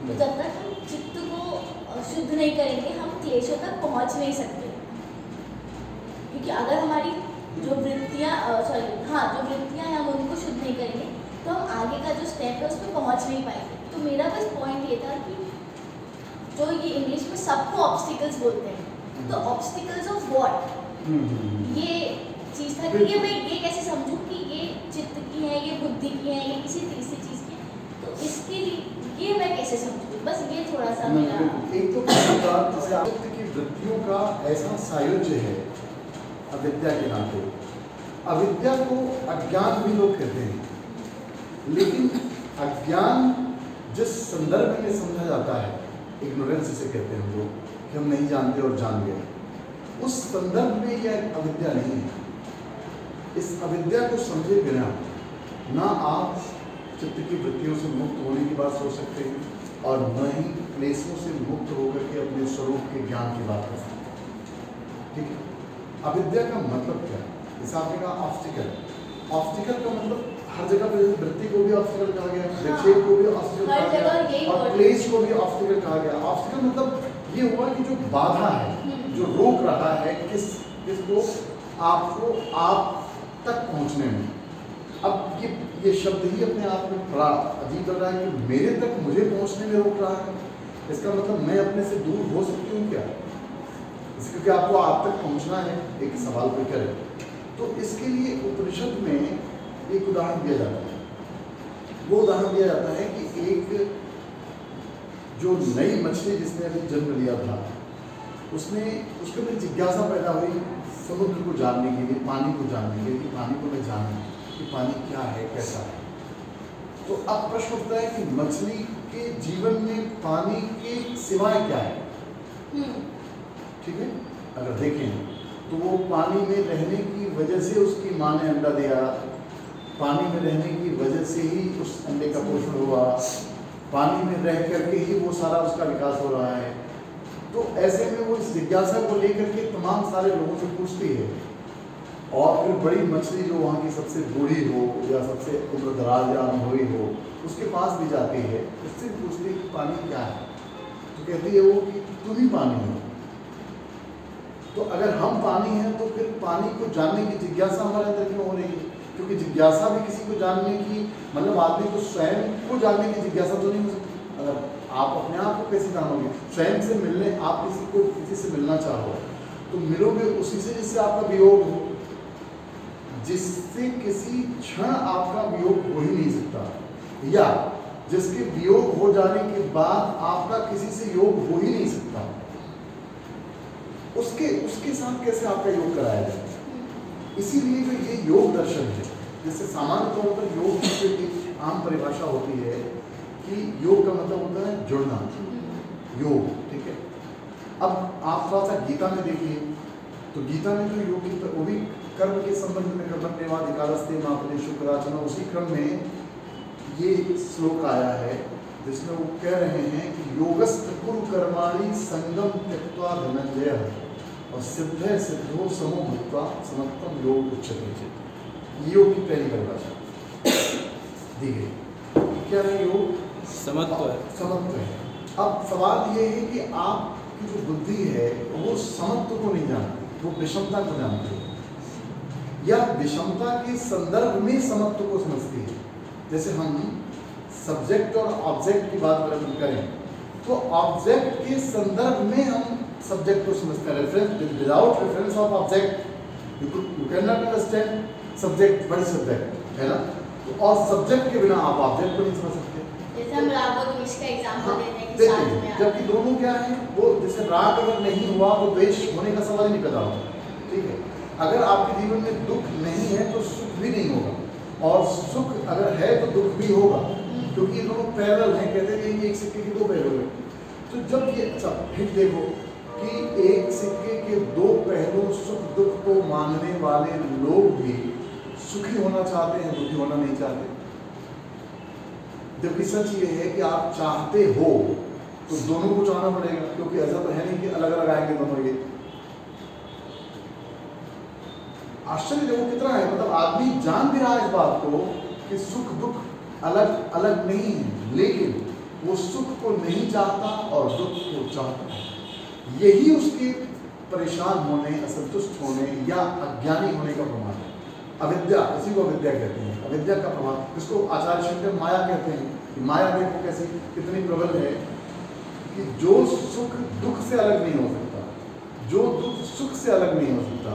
तो जब तक हम चित्त को शुद्ध नहीं करेंगे हम क्लेशों तक पहुंच नहीं सकते, क्योंकि अगर हमारी जो वृत्तियाँ जो वृत्तियाँ हैं हम उनको शुद्ध नहीं करेंगे तो हम आगे का जो स्टेप है उस पर पहुँच नहीं पाएंगे। तो मेरा बस पॉइंट ये था कि जो ये इंग्लिश में सबको ऑब्स्टिकल्स बोलते हैं, तो ऑब्स्टिकल्स ऑफ व्हाट, ये चीज़ था कि ये मैं ये कैसे समझूं कि ये चित्त की है, ये बुद्धि की है, ये किसी तीसरी चीज़ की है, तो इसके लिए ये मैं कैसे समझूं, बस ये थोड़ा सा मेरा एक तो जैसे चित्त की वृत्तियों का ऐसा सायुज्य है अविद्या के नाते। अविद्या को अज्ञान भी लोग कहते हैं, लेकिन अज्ञान जिस संदर्भ में समझा जाता है, इग्नोरेंस जिसे कहते हैं हम लोग कि हम नहीं जानते और जान गए, उस संदर्भ में यह अविद्या नहीं है। इस अविद्या को समझे बिना ना आप चित्त की वृत्तियों से मुक्त होने की बात सोच सकते हैं और न ही क्लेशों से मुक्त होकर के अपने स्वरूप के ज्ञान की बात कर सकते हैं। ठीक है, अविद्या का मतलब क्या है? जैसे आपने कहा ऑब्स्टिकल, ऑब्स्टिकल का मतलब हर जगह पर वृत्ति को भी ऑब्स्टिकल कहा गया, विक्षेप को भी ऑब्स्टिकल कहा गया और क्लेश को भी ऑब्स्टिकल कहा गया। ऑब्स्टिकल मतलब ये हुआ कि जो बाधा है, जो रोक रहा है किसको, आपको आप तक पहुंचने में। अब ये शब्द ही अपने आप में बड़ा अजीब लग रहा है कि मेरे तक मुझे पहुंचने में रोक रहा है। इसका मतलब मैं अपने से दूर हो सकती हूँ क्या? क्योंकि आपको आप तक पहुंचना है, एक सवाल पे करें तो इसके लिए उपनिषद में एक उदाहरण दिया जाता है। वो उदाहरण दिया जाता है कि एक जो नई मछली जिसने अभी जन्म लिया था, उसके अंदर जिज्ञासा पैदा हुई समुद्र को जानने के लिए, पानी को जानने के लिए, कि पानी को मैं जानूं कि पानी क्या है, कैसा है। तो अब प्रश्न उठता है कि मछली के जीवन में पानी के सिवाय क्या है? ठीक है, अगर देखें तो वो पानी में रहने की वजह से उसकी माँ ने अंडा दिया, पानी में रहने की वजह से ही उस अंडे का पोषण हुआ, पानी में रह करके ही वो सारा उसका विकास हो रहा है। तो ऐसे में वो इस जिज्ञासा को लेकर के तमाम सारे लोगों से पूछती है और फिर बड़ी मछली जो वहाँ की सबसे बूढ़ी हो या सबसे उम्रदराज या अनुभवी हो उसके पास भी जाती है, उससे पूछती है कि पानी क्या है? तो कहती है वो कि तुम ही पानी हो। तो अगर हम पानी हैं तो फिर पानी को जानने की जिज्ञासा हमारे अंदर क्यों हो रही है? क्योंकि जिज्ञासा भी किसी को जानने की, मतलब आदमी को स्वयं को जानने की जिज्ञासा तो नहीं हो सकती। अगर आप अपने आप को कैसे जानोगे? स्वयं से मिलने, आप किसी से मिलना चाहो तो मिलोगे उसी से जिससे आपका वियोग हो, जिससे किसी क्षण आपका वियोग हो ही नहीं सकता, या जिसके वियोग हो जाने के बाद आपका किसी से योग हो ही नहीं सकता, उसके साथ कैसे आपका योग कराया जाए? इसीलिए जो ये योग दर्शन है, जिससे सामान्य तौर पर योग की एक आम परिभाषा होती है कि योग का मतलब होता है जुड़ना, योग। ठीक है, अब आप थोड़ा सा गीता में देखिए तो गीता में जो योग की वो भी कर्म के संबंध में कर्मण्येवाधिकारस्ते मा फलेषु कदाचन, उसी क्रम में ये श्लोक आया है जिसमें वो कह रहे हैं कि योगस्थ कुरु कर्माणि संगम त्यक्त्वा धनंजय और सिद्धे सिद्धो समो भूत्वा समत्वम योग उच्यते। योग की पहली परिभाषा दी गई, क्या है योग? समत्व है। समत्व है। अब सवाल ये है कि आपकी जो बुद्धि है वो समत्व को नहीं जानती, वो विषमता को जानती है, या विषमता के संदर्भ में समत्व को समझती है। जैसे हम सब्जेक्ट और ऑब्जेक्ट की बात अगर हम करें तो ऑब्जेक्ट के संदर्भ में हम सब्जेक्ट को समझते हैं। Reference, without reference of object you can not understand subject, बड़ी सब्जेक्ट है ना, तो और सब्जेक्ट के बिना आप ऑब्जेक्ट को नहीं समझ सकते। जैसे हम राग और द्वेष का एग्जांपल देते हैं कि साथ में, जबकि दोनों क्या है, वो जैसे राग अगर नहीं हुआ तो द्वेष होने का सवाल ही नहीं पैदा होगा। ठीक है, अगर आपके जीवन में दुख नहीं है तो सुख भी नहीं होगा, और सुख अगर है तो दुख भी होगा, क्योंकि ये दोनों पैरेलल हैं। कहते हैं कि एक सिक्के के दो पहलू हैं। तो जब ये अच्छा फिर देखो कि एक सिक्के के दो पहलू सुख दुख को मानने वाले लोग भी सुखी होना चाहते हैं, दुखी होना नहीं चाहते। जबकि सच ये है कि आप चाहते हो तो दोनों को चाहना पड़ेगा, क्योंकि ऐसा तो है नहीं कि अलग अलग आएंगे दोनों। ये आश्चर्य देखो कितना है, मतलब आदमी जान भी रहा है इस बात को कि सुख दुख अलग अलग नहीं है, लेकिन वो सुख को नहीं चाहता और दुख को चाहता है। यही उसके परेशान होने, असंतुष्ट होने या अज्ञानी होने का प्रमाण है। अविद्या, इसी को अविद्या कहते हैं। अविद्या का प्रभाव, इसको आचार्य शंकर माया कहते हैं। कि माया देखो कैसी कितनी प्रबल है कि जो सुख दुख से अलग नहीं हो सकता, जो दुख सुख से अलग नहीं हो सकता,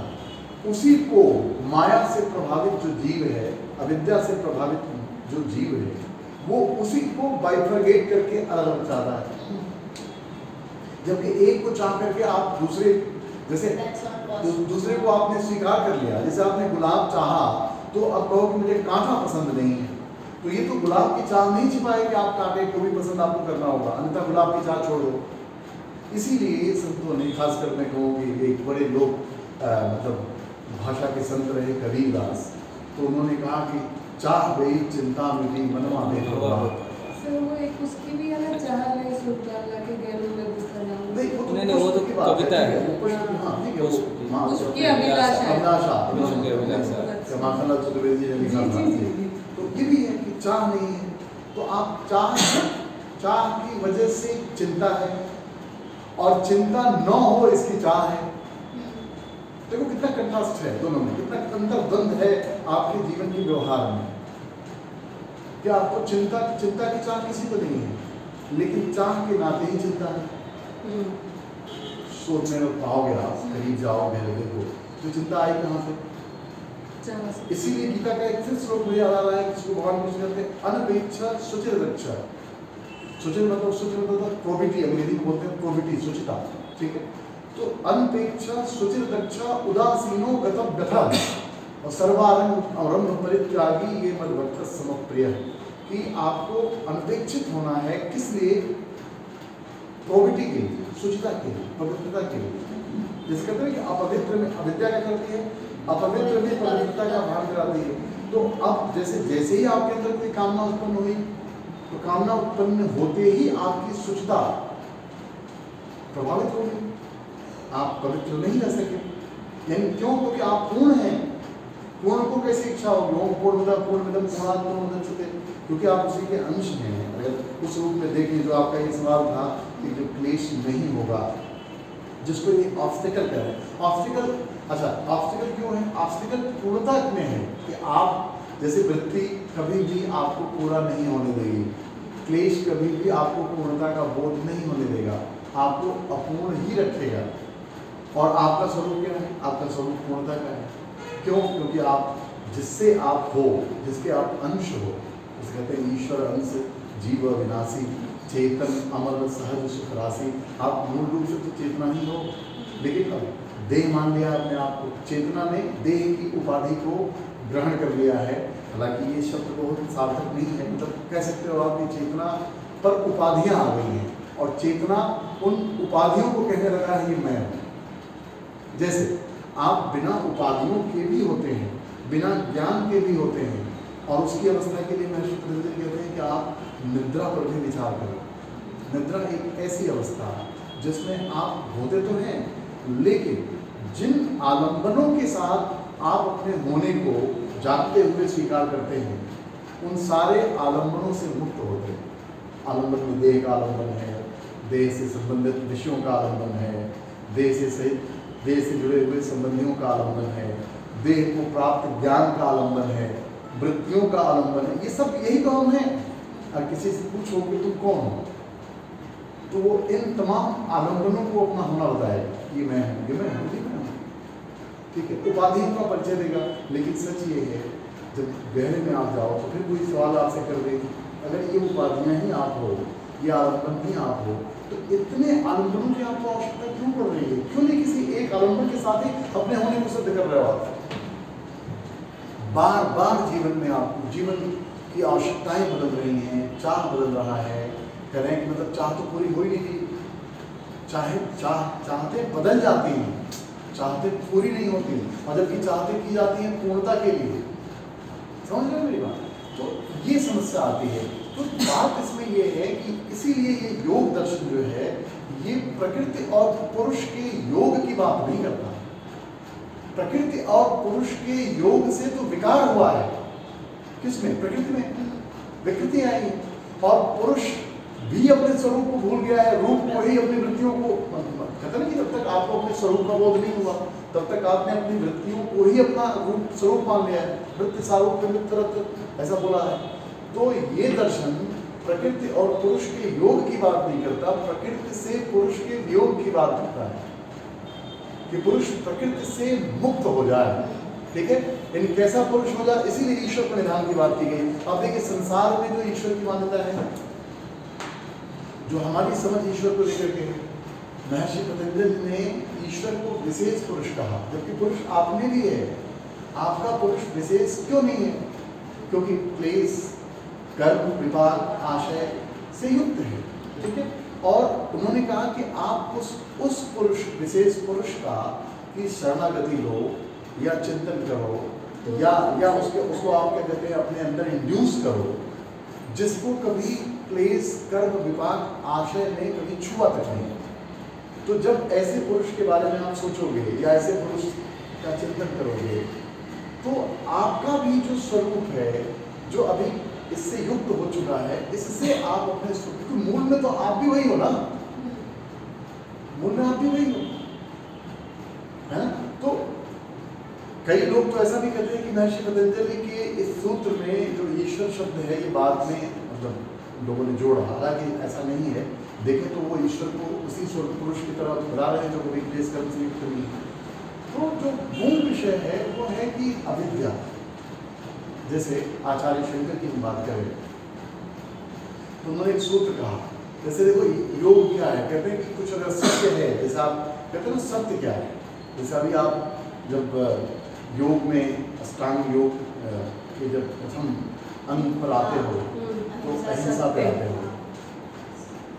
उसी को माया से प्रभावित जो जीव है, अविद्या से प्रभावित जो जीव है, वो उसी को बाइफरगेट करके अलग चाहता है। जबकि एक को चाह करके आप दूसरे, जैसे दूसरे को आपने स्वीकार कर लिया, जैसे आपने गुलाब चाहा तो अब कहो कि मुझे कांटा पसंद नहीं है, तो ये तो गुलाब की चाह नहीं छिपाए कि आप कांटे को भी पसंद आपको करना होगा, अन्यथा गुलाब की चाह छोड़ो। इसीलिए संतों ने, खासकर मैं कहूँ कि एक बड़े लोग मतलब भाषा के संत रहे कबीरदास, तो उन्होंने कहा कि चाह गई चिंता मिटी मनवा में सर वो एक उसकी भी है ना, चाह नहीं सुल्तान लाके गैरों में घुसा जाऊं। नहीं वो तो कविता है। हाँ ठीक है, उसकी अभिलाषा माखनलाल चतुर्वेदी जी ने लिखा था। तो ये भी है कि चाह नहीं है, तो आप चाह की वजह से चिंता है, और चिंता न हो इसकी चाह है। देखो कितना कंट्रास्ट है दोनों में, कितना अंतर्द्वंद है आपके जीवन के व्यवहार में। क्या आपको चिंता की चाह किसी को नहीं है, लेकिन चाह के नाते ही चिंता है। सोचने में पाओगे आप, करीब जाओगे हृदय को, तो चिंता आई कहाँ से? इसीलिए गीता का एक फिर श्लोक मुझे याद आ रहा है, जिसको भगवान कृष्ण कहते हैं अनपेक्षा शुचिर रक्षा। शुचिर मतलब प्रोबिटी, अंग्रेजी में बोलते हैं प्रोबिटी, शुचिता, ठीक है। तो अनपेक्षा शुचिर रक्षा उदासीनो गतम व्यथा और सर्वारंभ परित्यागी ये मदभक्त समप्रिय, कि आपको अनपेक्षित होना है। किस लिए? प्रोबिटी के लिए, शुचिता के लिए, पवित्रता के लिए। जिस कहते हैं कि अपवित्र में अविद्या क्या करती है, अपवित्र में पवित्रता का भान कराती है। तो अब जैसे ही आपके अंदर कोई कामना उत्पन्न हुई, तो कामना उत्पन्न होते ही आपकी शुचिता प्रभावित होगी, आप पवित्र नहीं रह सके। यानी क्यों? क्योंकि आप पूर्ण हैं। पूर्ण को कैसी इच्छा होगी? पूर्णतः पूर्णमिदं पूर्णात् पूर्णमुदच्यते, क्योंकि आप उसी के अंश हैं। अगर उस रूप में देखें, जो आपका ये सवाल था कि जो क्लेश नहीं होगा, जिसको ये ऑब्स्टिकल कह रहे हैं। ऑब्स्टिकल, अच्छा ऑब्स्टिकल क्यों है? ऑब्स्टिकल पूर्णता में है कि आप जैसे वृत्ति कभी भी आपको पूरा नहीं होने देगी, क्लेश कभी भी आपको पूर्णता का बोध नहीं होने देगा, आपको अपूर्ण ही रखेगा। और आपका स्वरूप क्या है? आपका स्वरूप पूर्णता का है। क्यों? क्योंकि आप जिससे आप हो, जिसके आप अंश हो, जिसे कहते हैं ईश्वर अंश जीव विनाशी चेतन अमर सहज सुख राशि। आप मूल रूप से तो चेतना ही हो, लेकिन अब देह मान लिया अपने आप को। चेतना ने देह की उपाधि को ग्रहण कर लिया है। हालांकि ये शब्द बहुत सार्थक नहीं है, मतलब कह सकते हो आप कि चेतना पर उपाधियां आ गई हैं, और चेतना उन उपाधियों को कहने लगा है ये मैं हूँ। जैसे आप बिना उपाधियों के भी होते हैं, बिना ज्ञान के भी होते हैं, और उसकी अवस्था के लिए महर्षि पतंजलि कहते हैं कि आप निद्रा पर भी विचार करो। निद्रा एक ऐसी अवस्था जिसमें आप होते तो हैं, लेकिन जिन आलंबनों के साथ आप अपने होने को जागते हुए स्वीकार करते हैं, उन सारे आलंबनों से मुक्त होते हैं। आलंबन में देह का आलंबन है, देह से संबंधित विषयों का आलंबन है, देह से जुड़े हुए संबंधियों का आलंबन है, देह को प्राप्त ज्ञान का आलंबन है, वृत्तियों का आलंबन है। ये सब यही तो हम हैं। और किसी से पूछो कि तुम कौन हो, तो वो इन तमाम आलंबनों को अपना होना बताएगा। ये मैं हूँ, ये मैं हूँ, ये मैं हूँ, ठीक है। उपाधि का परिचय देगा। लेकिन सच ये है, जब गहरे में आप जाओ तो फिर कोई सवाल आपसे कर देगी, अगर ये उपाधियाँ ही आप हो, ये आलंबन ही आप हो, तो इतने आलंबनों की आपको आवश्यकता क्यों पड़ रही है? क्यों नहीं किसी एक आलंबन के साथ ही अपने होने को सिद्ध कर रहे हो आप? बार बार जीवन में आपको जीवन की आवश्यकताएं बदल रही हैं, चाह बदल रहा है। करें कि मतलब चाह तो पूरी हो ही नहीं थी, चाहते बदल जाती हैं, चाहते पूरी नहीं होती, और जबकि चाहते की जाती हैं पूर्णता के लिए। समझ रहे मेरी बात? तो ये समस्या आती है। तो बात इसमें ये है कि इसीलिए ये योग दर्शन जो है, ये प्रकृति और पुरुष के योग की बात नहीं करता। प्रकृति और पुरुष के योग से तो विकार हुआ है। किसमें? प्रकृति में विकृति आई, और पुरुष भी अपने स्वरूप को भूल गया है, रूप को ही अपनी वृत्तियों को, कहते ना कि जब तक आपको अपने स्वरूप का बोध नहीं हुआ तब तक आपने अपनी वृत्तियों को ही अपना रूप स्वरूप मान लिया है। वृत्ति सारूप मित्रत्व ऐसा बोला है। तो ये दर्शन प्रकृति और पुरुष के योग की बात नहीं करता, प्रकृति से पुरुष के वियोग की बात करता है कि पुरुष प्रकृति से मुक्त हो जाए। ठीक है, इन कैसा पुरुष हो जाए, इसीलिए ईश्वर परिणाम की बात की गई। अब देखिए संसार में जो ईश्वर की मान्यता है, जो हमारी समझ ईश्वर को लेकर के है, महर्षि पतंजलि ने ईश्वर को विशेष पुरुष कहा, जबकि पुरुष आप में भी है। आपका पुरुष विशेष क्यों नहीं है? क्योंकि क्लेश, कर्म, विपाक, आशय से युक्त है। ठीक है, और उन्होंने कहा कि आप उस पुरुष, विशेष पुरुष का की शरणागति लो या चिंतन करो या उसको आप क्या कहते हैं अपने अंदर इंड्यूस करो, जिसको कभी क्लेश, कर्म, विपाक, आशय ने कभी छुआ तक नहीं। तो जब ऐसे पुरुष के बारे में आप सोचोगे या ऐसे पुरुष का चिंतन करोगे तो आपका भी जो स्वरूप है, जो अभी इससे युक्त हो चुका है, इससे आप अपने स्वरूप, मूल में तो आप भी वही हो ना, मूल में आप भी वही हो, है ना। तो कई लोग तो ऐसा भी कहते हैं कि महर्षि पतंजलि के इस सूत्र में जो ईश्वर शब्द है ये बाद में मतलब लोगों ने जोड़ा, हालांकि ऐसा नहीं है। देखें तो वो ईश्वर को उसी स्वरूप पुरुष की तरह बता रहे हैं जो कभी क्लेश कर्म से युक्त नहीं है। तो जो मूल विषय है वो है कि अविद्या। जैसे आचार्य शंकर की हम बात करें तो उन्होंने एक सूत्र कहा, जैसे देखो योग क्या है, कहते हैं कि कुछ अगर सत्य है, जैसे आप कहते हैं ना सत्य क्या है, जैसे अभी आप जब योग में अष्टांग योग के जब प्रथम अंग पर आते हो तो अहिंसा पे आते हो,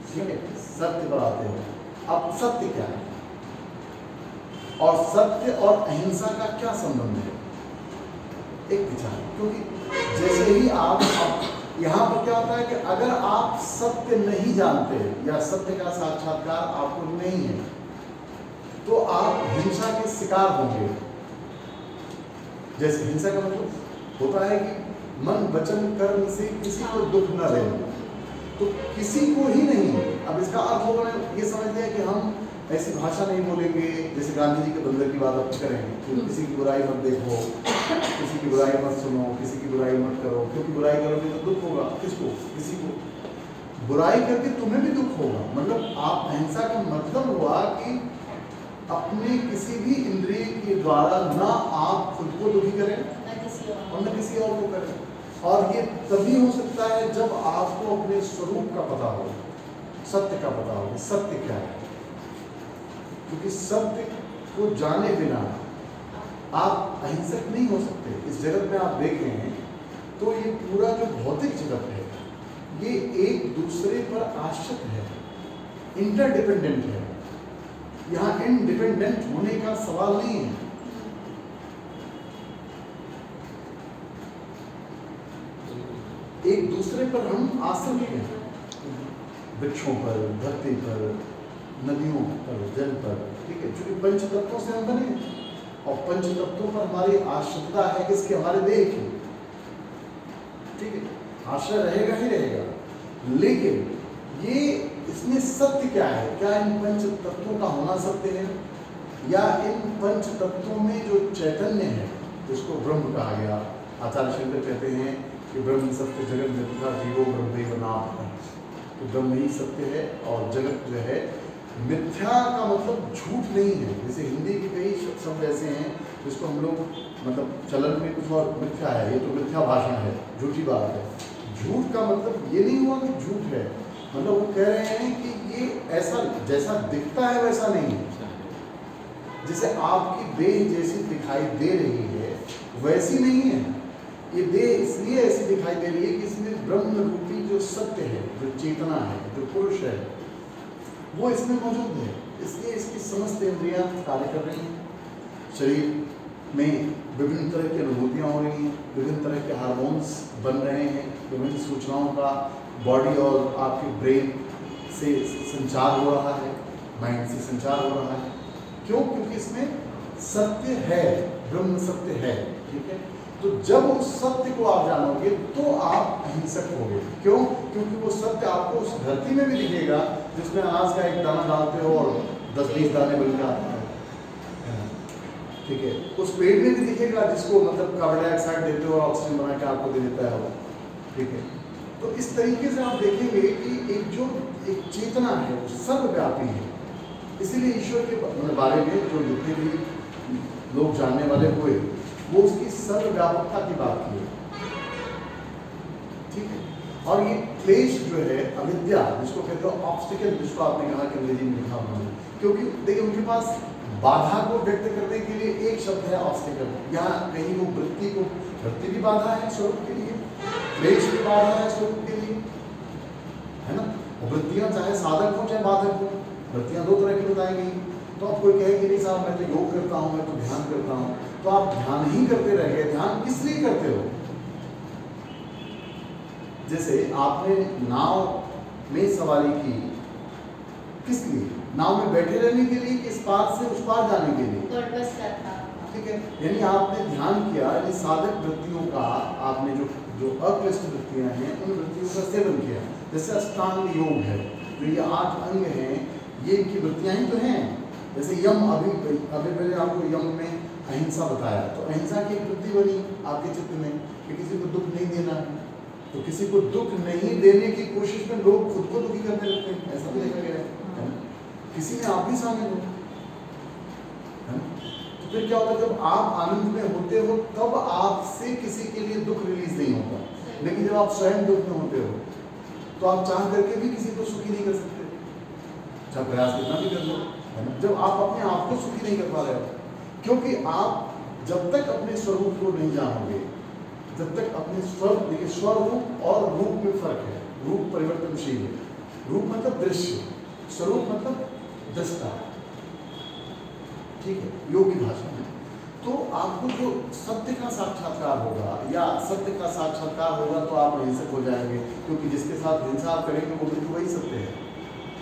ठीक है, सत्य पर आते हो। अब सत्य क्या है और सत्य और अहिंसा का क्या संबंध है, एक विचार। क्योंकि जैसे ही आप यहाँ पर क्या होता है कि अगर आप सत्य नहीं जानते या सत्य का साक्षात्कार आपको नहीं है तो आप हिंसा के शिकार होंगे। जैसे हिंसा का मतलब होता है कि मन वचन कर्म से किसी को दुख न देना, तो किसी को ही नहीं। अब इसका अर्थ होगा ये समझ लिया कि हम ऐसी भाषा नहीं बोलेंगे, जैसे गांधी जी के बंदर की बात आप करेंगे तो किसी की बुराई मत देखो, किसी की बुराई मत सुनो, किसी की बुराई मत करो, क्योंकि बुराई करोगे तो दुख होगा। किसको? किसी को बुराई करके तुम्हें भी दुख होगा। मतलब आप अहिंसा का मतलब हुआ कि अपने किसी भी इंद्रिय के द्वारा ना आप खुद को दुखी करें और न किसी और को करें। और ये तभी हो सकता है जब आपको अपने स्वरूप का पता हो, सत्य का पता हो, सत्य क्या है। क्योंकि सत्य को जाने बिना आप अहिंसक नहीं हो सकते। इस जगत में आप देख रहे हैं तो ये पूरा जो भौतिक जगत है ये एक दूसरे पर आश्रित है, इंटरडिपेंडेंट है। यहाँ इंडिपेंडेंट होने का सवाल नहीं है। एक दूसरे पर हम आश्रित हैं, वृक्षों पर, धरती पर, नदियों पर, जल पर, ठीक है। क्योंकि पंच तत्वों से हम बने और पंच तत्वों पर हमारी आश्रितता है किसके? हमारे देह की, ठीक है। आश्रय रहेगा ही रहेगा। लेकिन ये इसमें सत्य क्या है? क्या इन पंच तत्वों का होना सत्य है या इन पंच तत्वों में जो चैतन्य है जिसको ब्रह्म कहा गया? आचार्य शंकर कहते हैं कि ब्रह्म सत्य जगत मिथ्या जीवो ब्रह्मैव नाथ। तो ब्रह्म ही सत्य है और जगत जो है मिथ्या का मतलब झूठ नहीं है। जैसे हिंदी के कई शब्द ऐसे हैं जिसको हम लोग मतलब चलन में कुछ और मिथ्या है, ये तो मिथ्या भाषण है, झूठी बात है। झूठ का मतलब ये नहीं हुआ कि झूठ है, मतलब वो कह रहे हैं कि ये ऐसा जैसा दिखता है वैसा नहीं है। जैसे आपकी देह जैसी दिखाई दे रही है वैसी नहीं है। ये देह इसलिए ऐसी दिखाई दे रही है कि इसमें ब्रह्म रूपी जो सत्य है, जो चेतना है, जो पुरुष है, वो इसमें मौजूद है। इसलिए इसकी समस्त इंद्रियां कार्य कर रही हैं, शरीर में विभिन्न तरह की अनुभूतियाँ हो रही हैं, विभिन्न तरह के हार्मोन्स बन रहे हैं, विभिन्न सूचनाओं का बॉडी और आपके ब्रेन से संचार हो रहा है, माइंड से संचार हो रहा है। क्यों? क्योंकि इसमें सत्य है, ब्रह्म सत्य है, ठीक है। और ये तभी हो सकता है जब आप अपने स्वरूप का पता हो, सत्य क्या है। क्योंकि सत्य को जाने बिना आप अहिंसक नहीं हो सकते। इस जगत में आप देख रहे हैं तो ये पूरा जो भौतिक जगत है ये एक दूसरे पर आश्रित है, इंटरडिपेंडेंट है। यहाँ इन पंच तत्वों में जो चैतन्य है जिसको ब्रह्म कहा गया, आचार्य शंकर कहते हैं कि ब्रह्म सत्य है तो जब उस सत्य को आप जानोगे तो आप अहिंसक होगे। क्यों? क्योंकि वो सत्य आपको उस धरती में भी दिखेगा जिसमें अनाज का एक दाना डालते हो और 10-20 दाने बन के आते हैं, ठीक है। उस पेड़ में भी दिखेगा जिसको मतलब कार्बन डाइऑक्साइड देते हो और ऑक्सीजन बना के आपको दे देता है वो, ठीक है। तो इस तरीके से आप देखेंगे कि एक चेतना है वो सर्वव्यापी है। इसीलिए ईश्वर के बारे में जो जितने भी लोग जानने वाले हुए वो उसकी सर्वव्यापकता की बात की, ठीक है। और ये क्लेश जो है अविद्या जिसको कहते हो ऑब्स्टिकल, जिसको आपने कहा कि अंग्रेजी में लिखा उन्होंने, क्योंकि देखिए उनके पास बाधा को व्यक्त करने के लिए एक शब्द है ऑब्स्टिकल। यहाँ कहीं वो वृत्ति भी बाधा है स्वरूप के लिए, क्लेश भी बाधा है स्वरूप के लिए, है ना। वृत्तियां चाहे साधक हो चाहे बाधक हो, वृत्तियां दो तरह की बताई गई। तो आप कोई कहे कि नहीं साहब मैं तो योग करता हूँ, मैं तो ध्यान करता हूँ, तो आप ध्यान ही करते रह गए। ध्यान किस लिए करते हो? जैसे आपने नाव में सवारी की, किस लिए? नाव में बैठे रहने के लिए कि इस पार से उस पार जाने के लिए, ठीक है। यानी आपने ध्यान किया, यानी साधक वृत्तियों का आपने जो अक्लिष्ट वृत्तियां हैं उन वृत्तियों का सेवन किया। जैसे अष्टांग योग है, जो ये 8 अंग हैं, ये इनकी वृत्तियां ही तो हैं। जैसे यम, अभी मैंने आपको यम में अहिंसा बताया, तो अहिंसा की एक वृत्ति बनी आपके चित्त में कि किसी को दुख नहीं देना है। तो किसी को दुख नहीं देने की कोशिश में लोग खुद को दुखी करने लगते हैं, ऐसा भी देखा गया है। किसी में आप भी शामिल हो, तो फिर क्या होता है? जब आप आनंद में होते हो तब आपसे किसी के लिए दुख रिलीज नहीं होता, लेकिन जब आप स्वयं दुख में होते हो तो आप चाह करके भी किसी को सुखी नहीं कर सकते, चाहे प्रयास कितना भी कर लो, है ना। जब आप अपने आप को सुखी नहीं कर पा रहे हो, क्योंकि आप जब तक अपने स्वरूप को नहीं जानोगे, जब तक अपने स्वरूप, देखिए स्वरूप और रूप में फर्क है। रूप परिवर्तनशील है, रूप मतलब दृश्य, स्वरूप मतलब दृष्टा, ठीक है, योग की भाषा में। तो आपको जो सत्य का साक्षात्कार होगा या सत्य का साक्षात्कार होगा तो आप अहिंसक हो जाएंगे, क्योंकि जिसके साथ हिंसा आप करेंगे वो भी तो वही सत्य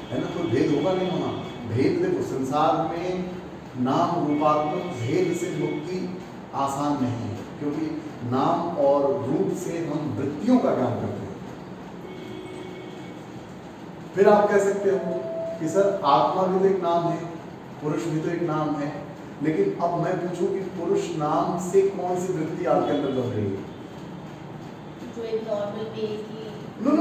है ना। कोई भेद होगा नहीं वहाँ। भेद देखो, संसार में नाम रूपात्मक भेद से मुक्ति आसान नहीं है, क्योंकि नाम और रूप से हम वृत्तियों का ज्ञान करते हैं। फिर आप कह सकते हो कि सर आत्मा भी तो एक नाम है, पुरुष भी तो एक नाम है, लेकिन अब मैं पूछूं कि पुरुष नाम से कौन सी वृत्ति आपके अंदर बन रही है? जो एक नॉर्मल वे की नो,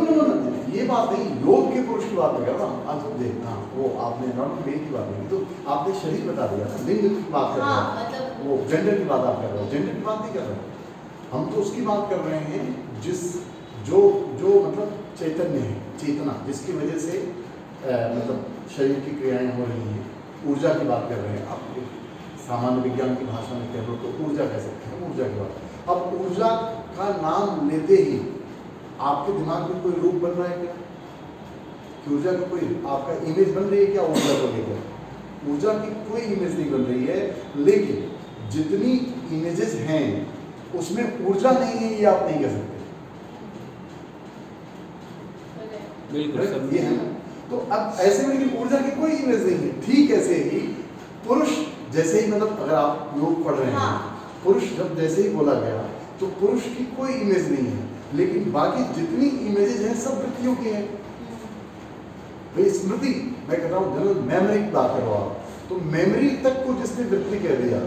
ये बात नहीं, योग के पुरुष की बात कर रहा हूँ। आज देखना वो आपने नॉर्मल वे की बात नहीं, तो आपने शरीर बता दिया ना, लिंग की बात कर रहे हैं, मतलब वो जेंडर की बात आप कर रहे हो। जेंडर की बात नहीं कर रहे हैं हम, तो उसकी बात कर रहे हैं जो मतलब चैतन्य है, चेतना, जिसकी वजह से मतलब शरीर की क्रियाएं हो रही हैं। ऊर्जा की बात कर रहे हैं आप, सामान्य विज्ञान की भाषा में कह लो तो ऊर्जा कह सकते हैं, ऊर्जा की बात। अब ऊर्जा का नाम लेते ही आपके दिमाग में कोई रूप बन रहा है क्या? कि ऊर्जा का कोई आपका इमेज बन रही है क्या ऊर्जा को लेकर? ऊर्जा की कोई इमेज नहीं बन रही है, लेकिन जितनी इमेजेस हैं उसमें ऊर्जा नहीं है, ये आप नहीं कह सकते। बिल्कुल ये है ना। तो अब ऐसे में कि ऊर्जा की कोई इमेज नहीं है, ठीक ऐसे ही पुरुष जैसे ही, मतलब अगर आप योग पढ़ रहे हैं, पुरुष जब जैसे ही बोला गया तो पुरुष की कोई इमेज नहीं है, लेकिन बाकी जितनी इमेजेस हैं सब वृत्तियों की हैं। भाई स्मृति, मैं कह रहा हूँ जनरल मेमोरी की बात करो आप, तो मेमोरी तक को जिसने वृत्ति कह दिया,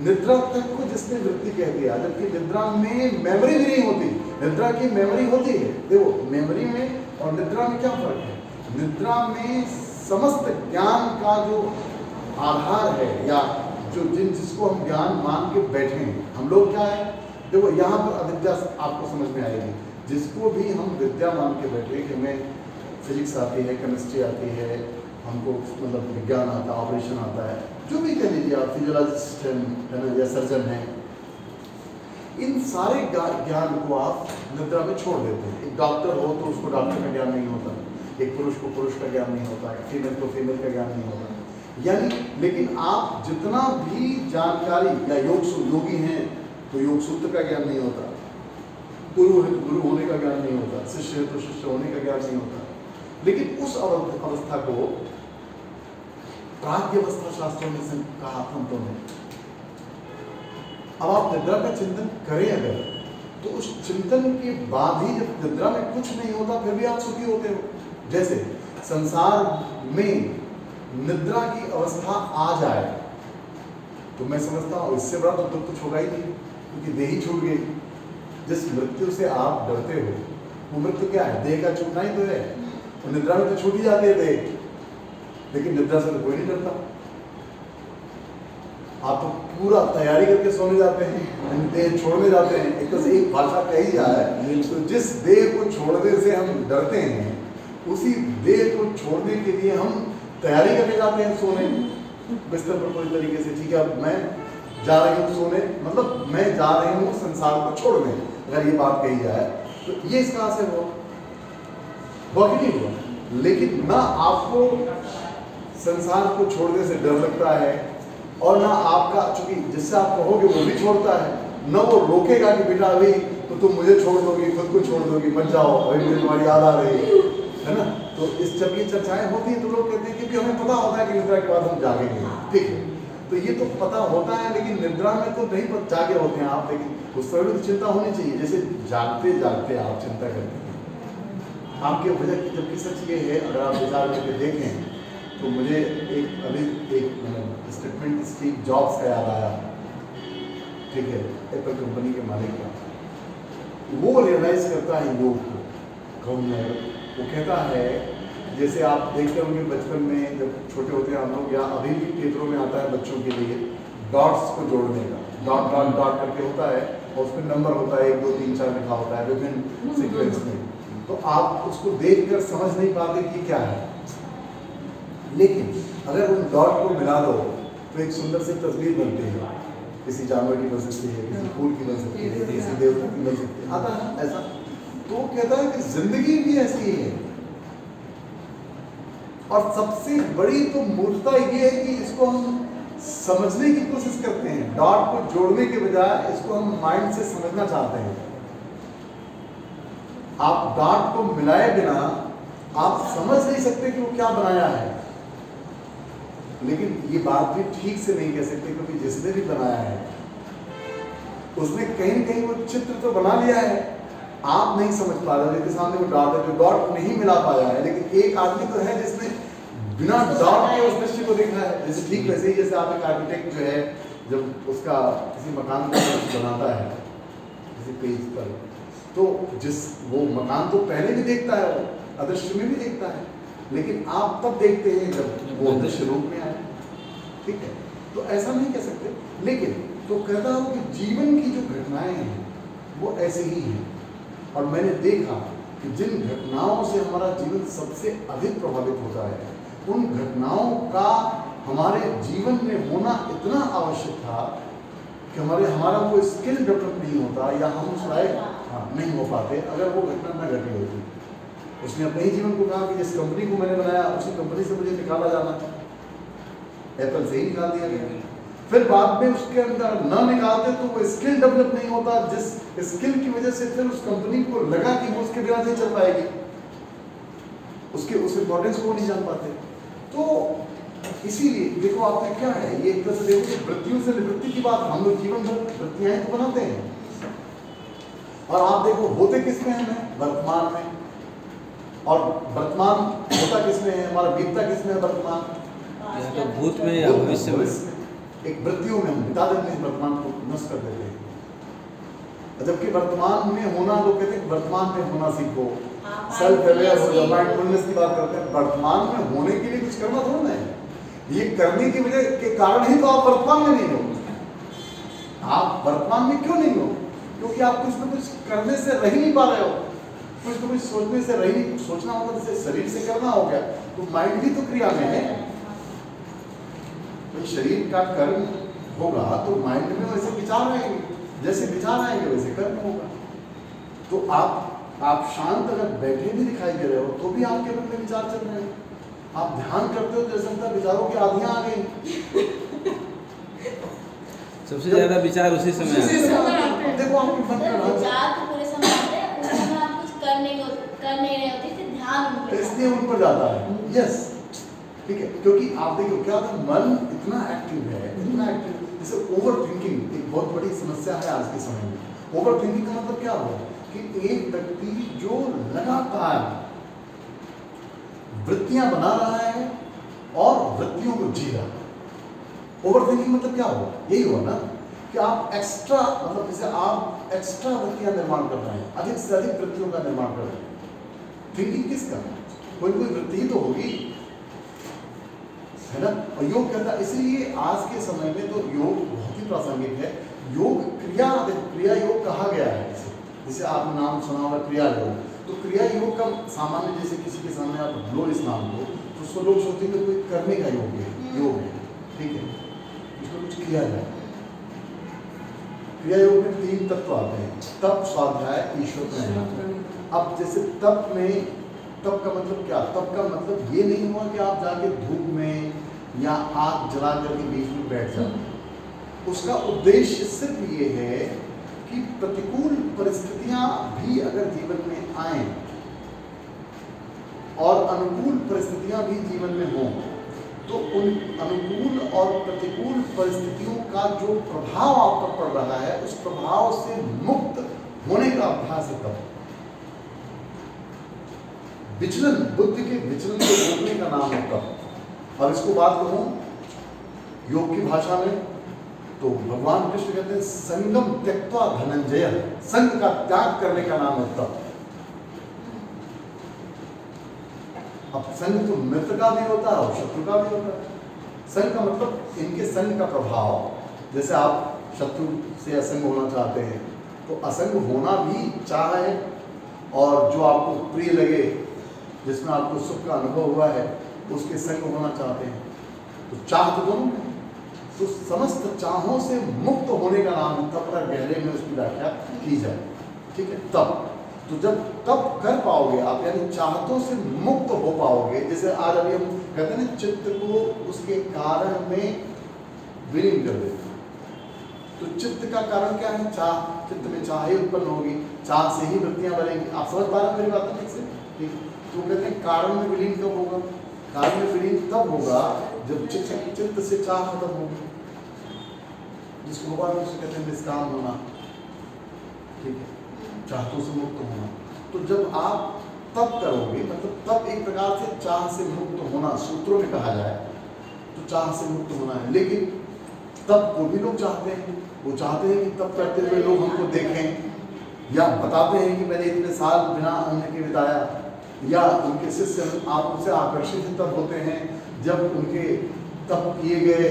निद्रा तक को जिसने वृत्ति कह दिया, जबकि निद्रा में मेमोरी भी नहीं होती, निद्रा की मेमोरी होती है। देखो मेमोरी में और निद्रा में क्या फर्क है? निद्रा में समस्त ज्ञान का जो आधार है, या जिसको हम ज्ञान मान के बैठे हैं, हम लोग क्या है, देखो यहाँ पर अविद्या आपको समझ में आएगी। जिसको भी हम विद्या मान के बैठे कि हमें फिजिक्स आती है, केमिस्ट्री आती है, हमको मतलब विज्ञान आता है, ऑपरेशन आता है, जो भी कह लीजिए आप, फिजियोलॉजिस्ट है ना या सर्जन है, इन सारे ज्ञान को आप निद्रा में छोड़ देते हैं। एक डॉक्टर हो तो उसको डॉक्टर का ज्ञान नहीं होता, एक पुरुष को पुरुष का ज्ञान नहीं होता, एक फीमेल को फीमेल का ज्ञान नहीं होता, यानी। लेकिन आप जितना भी जानकारी, या योगी हैं तो योग सूत्र का ज्ञान नहीं होता, गुरु है तो गुरु होने का ज्ञान नहीं होता, शिष्य है तो शिष्य होने का ज्ञान नहीं होता। लेकिन उस अवस्था को प्राग्ञवस्था शास्त्रों में कहा संतों ने अब आप निद्रा का चिंतन करें अगर, तो उस चिंतन के बाद ही जब निद्रा में कुछ नहीं होता फिर भी आप सुखी होते हो। जैसे संसार में निद्रा की अवस्था आ जाए तो मैं समझता हूँ इससे बड़ा तो दुख कुछ होगा ही नहीं, क्योंकि देह ही छूट गई। जिस मृत्यु से आप डरते हो वो मृत्यु क्या है? देह का छूटना ही तो है। तो निद्रा में तो छूट ही जाती है देह, लेकिन निद्रा से तो कोई नहीं डरता। आप तो पूरा तैयारी करके सोने जाते हैं, देह छोड़ने जाते हैं। एक तो से एक भाषा कही जाए तो जिस देह को छोड़ने से हम डरते हैं उसी देह को छोड़ने के लिए हम तैयारी करने जाते हैं सोने बिस्तर पर पूरी तरीके से। ठीक है, अब मैं जा रही हूँ सोने, मतलब मैं जा रही हूँ संसार को छोड़ने, अगर ये बात कही जाए तो ये इसका असर हुआ कि नहीं हुआ? लेकिन ना आपको संसार को छोड़ने से डर लगता है और ना आपका, चूंकि जिससे आप कहोगे वो भी छोड़ता है, ना वो रोकेगा कि बेटा अभी तो तुम मुझे छोड़ दोगी, खुद को छोड़ दोगी, मत जाओ, अभी मुझे तुम्हारी याद आ रही है ना। तो इस जब ये चर्चाएं होती हैं तो लोग कहते हैं क्योंकि हमें पता होता है कि निद्रा के बाद हम जागेंगे, ठीक है। तो ये तो पता होता है, लेकिन निद्रा में तो नहीं जागे होते हैं आप, लेकिन उस समय तो चिंता होनी चाहिए। जैसे जागते जागते आप चिंता करते हैं आपके वजह की, जबकि सच ये है अगर आप विचार करके देखें तो मुझे एक स्टेटमेंट स्टीव जॉब्स का याद आया, ठीक है, एप्पल कंपनी के मालिक का। वो रियलाइज करता है योग को, वो कहता है जैसे आप देखते होंगे बचपन में जब छोटे होते हैं हम लोग, या अभी भी पेपरों में आता है बच्चों के लिए डॉट्स को जोड़ने का, डॉट डॉट डॉट करके होता है और उसमें नंबर होता है 1 2 3 4 लिखा होता है विभिन्न सीक्वेंस में। तो आप उसको देखकर समझ नहीं पाते कि क्या है, लेकिन अगर उन डॉट को मिला दो तो एक सुंदर सी तस्वीर बनती है। किसी जानवर की बन सकती है, किसी फूल की बन सकती है, किसी देवता की बन सकती है, आता है ऐसा। तो कहता है कि जिंदगी भी ऐसी ही है। और सबसे बड़ी तो मूर्खता ये है कि इसको हम समझने की कोशिश करते हैं, डॉट को जोड़ने के बजाय इसको हम माइंड से समझना चाहते हैं। आप डॉट को मिलाए बिना आप समझ नहीं सकते कि वो क्या बनाया है। लेकिन ये बात भी ठीक से नहीं कह सकते, क्योंकि जिसने भी बनाया है उसने कहीं न कहीं वो चित्र तो बना लिया है, आप नहीं समझ पा रहे, लेकिन सामने वो डॉट है जो डॉट नहीं मिला पाया है। लेकिन एक आदमी तो है जिसने बिना डॉट के उस दृश्य को देखा है। जैसे ठीक वैसे ही जैसे आप एक आर्किटेक्ट जो है जब उसका किसी मकान को बनाता है किसी पेज पर, तो जिस वो मकान तो पहले भी देखता है, वो अदृश्य में भी देखता है, लेकिन आप तब देखते हैं जब वो अदृश्य रूप में आए, ठीक है। तो ऐसा नहीं कह सकते, लेकिन तो कहता हूँ कि जीवन की जो घटनाएं हैं वो ऐसे ही हैं। और मैंने देखा कि जिन घटनाओं से हमारा जीवन सबसे अधिक प्रभावित होता है, उन घटनाओं का हमारे जीवन में होना इतना आवश्यक था कि हमारा वो स्किल डेवलप नहीं होता या हम उस लायक नहीं हो पाते अगर वो घटना न घटी होती। उसने अपने ही जीवन को कहा कि जिस कंपनी को मैंने बनाया उसी कंपनी से मुझे निकाला जाना था, एप्पल से ही निकाल दिया गया। फिर बाद में उसके अंदर न निकालते तो वो स्किल डेवलप नहीं होता, जिस स्किल की वजह से फिर उस कंपनी को लगा कि वो उसके बिना नहीं चल पाएगी, उसके उस इम्पोर्टेंस को नहीं जान पाते। तो इसीलिए देखो आपने क्या है, ये एक तरह से देखो कि वृत्तियों से निवृत्ति की बात, हम लोग जीवन भर वृत्तियां तो बनाते हैं। और आप देखो होते किस में हैं, वर्तमान में, और वर्तमान होता किस में है, हमारा बीतता किस में है, वर्तमान या तो भूत में या भविष्य में। एक वृत्तियों में हम बिता देते हैं, वर्तमान को नष्ट कर देते हैं। जबकि वर्तमान में होना, लोग कहते हैं वर्तमान में होना सीखो, सेल्फ अवेयर हो जाओ, माइंडफुलनेस की बात करते हैं। वर्तमान में होने के लिए कुछ करना थोड़ा है, ये करने की वजह के कारण ही तो आप वर्तमान में नहीं हो। आप वर्तमान में क्यों नहीं हो? क्योंकि आप कुछ न कुछ करने से रह नहीं पा रहे हो, कुछ न कुछ सोचने से रह नहीं। सोचना होगा जैसे शरीर से करना हो गया, तो माइंड भी तो क्रिया में है। तो शरीर का कर्म होगा तो माइंड में वैसे विचार आएंगे, जैसे विचार आएंगे वैसे कर्म होगा। तो आप शांत अगर बैठे भी दिखाई दे रहे हो तो भी आपके मन में विचार चल रहे हैं। आप ध्यान करते हो तो जैसे लगता है विचारों की आंधियां आ गई। सबसे ज्यादा विचार उसी समय आते हैं। देखो आपके मन में विचार तो पूरे समय आते हैं, उस समय आप कुछ कर नहीं रहे होते, फिर ध्यान उन पर इसलिए उन पर जाता है। यस, ठीक है, क्योंकि आप देखो क्या होता है, मन इतना एक्टिव है, इतना एक्टिव जैसे ओवर थिंकिंग एक बहुत बड़ी समस्या है आज के समय में। ओवर थिंकिंग का मतलब क्या हुआ कि एक व्यक्ति जो लगातार वृत्तियां बना रहा है और वृत्तियों को जी रहा है। ओवर थिंकिंग मतलब क्या हुआ, यही हुआ ना कि आप एक्स्ट्रा मतलब जैसे आप एक्स्ट्रा वृत्तियां निर्माण कर रहे हैं, अधिक से अधिक वृत्तियों का निर्माण कर रहे हैं। थिंकिंग किसका, कोई कोई वृत्ति ही तो होगी, है ना। और योग कहता है, इसीलिए आज के समय में तो योग बहुत ही प्रासंगिक है। योग क्रिया योग कहा गया है इसे, जैसे आपने नाम सुना होगा क्रिया योग। तो क्रिया योग का सामान्य जैसे किसी के सामने आप लो इस नाम को तो उसको लोग सोचते हैं कोई करने का योग है, ठीक है, उसमें कुछ किया जाए। क्रिया योग में 3 तत्व आते हैं, तप, स्वाध्याय, ईश्वर प्रणिधान। अब जैसे तप में, तप का मतलब क्या, तप का मतलब ये नहीं हुआ कि आप जाके धूप में या आग जला करके बीच में बैठ जाओ। उसका उद्देश्य सिर्फ ये है कि प्रतिकूल परिस्थितियां भी अगर जीवन में आए और अनुकूल परिस्थितियां भी जीवन में हों तो उन अनुकूल और प्रतिकूल परिस्थितियों का जो प्रभाव आप पर पड़ रहा है उस प्रभाव से मुक्त होने का अभ्यास है तप। विचलन, बुद्धि के विचलन को रोकने का नाम है तप। और इसको बात कहूं योग की भाषा में तो भगवान कृष्ण कहते हैं संगम त्यक्त्वा धनंजय, संग का त्याग करने का नाम है तप। अब संग तो मित्र का भी होता है और शत्रु का भी होता है। संग का मतलब इनके संग का प्रभाव, जैसे आप शत्रु से असंग होना चाहते हैं तो असंग होना भी चाह है, और जो आपको प्रिय लगे जिसमें आपको सुख का अनुभव हुआ है उसके संग होना चाहते हैं, तो चाह तो दोनों है। तो समस्त चाहों से मुक्त होने का नाम तप, पर गहरे में उसकी व्याख्या की जाए, ठीक है, तप। तो जब तप कर पाओगे आप, यानी चाहतों से मुक्त हो पाओगे, जैसे आज अभी हम कहते हैं ना चित्त को उसके कारण में विलीन कर देते, तो चित्त का कारण क्या है, चाह। चित्त में चाह ही उत्पन्न होगी, चाह से ही वृत्तियां बनेंगी। आप समझ पा रहे हैं मेरी बात ठीक से, ठीक। तो कहते हैं कारण में विलीन कब होगा, कारण में विलीन तब होगा जब चित्त से चाह खत्म होगी, जिसको भगवान कहते हैं निष्काम होना, ठीक है, चाहतों से मुक्त होना। तो जब आप तप करोगे, मतलब तप एक प्रकार से चाह से मुक्त होना, सूत्रों में कहा जाए तो चाह से मुक्त होना है। लेकिन तप को भी लोग चाहते हैं, वो चाहते हैं कि तप करते हुए लोग हमको देखें, या बताते हैं कि मैंने इतने साल बिना अन्न के बिताया, या उनके शिष्य आप उनसे आकर्षित तब होते हैं जब उनके तप किए गए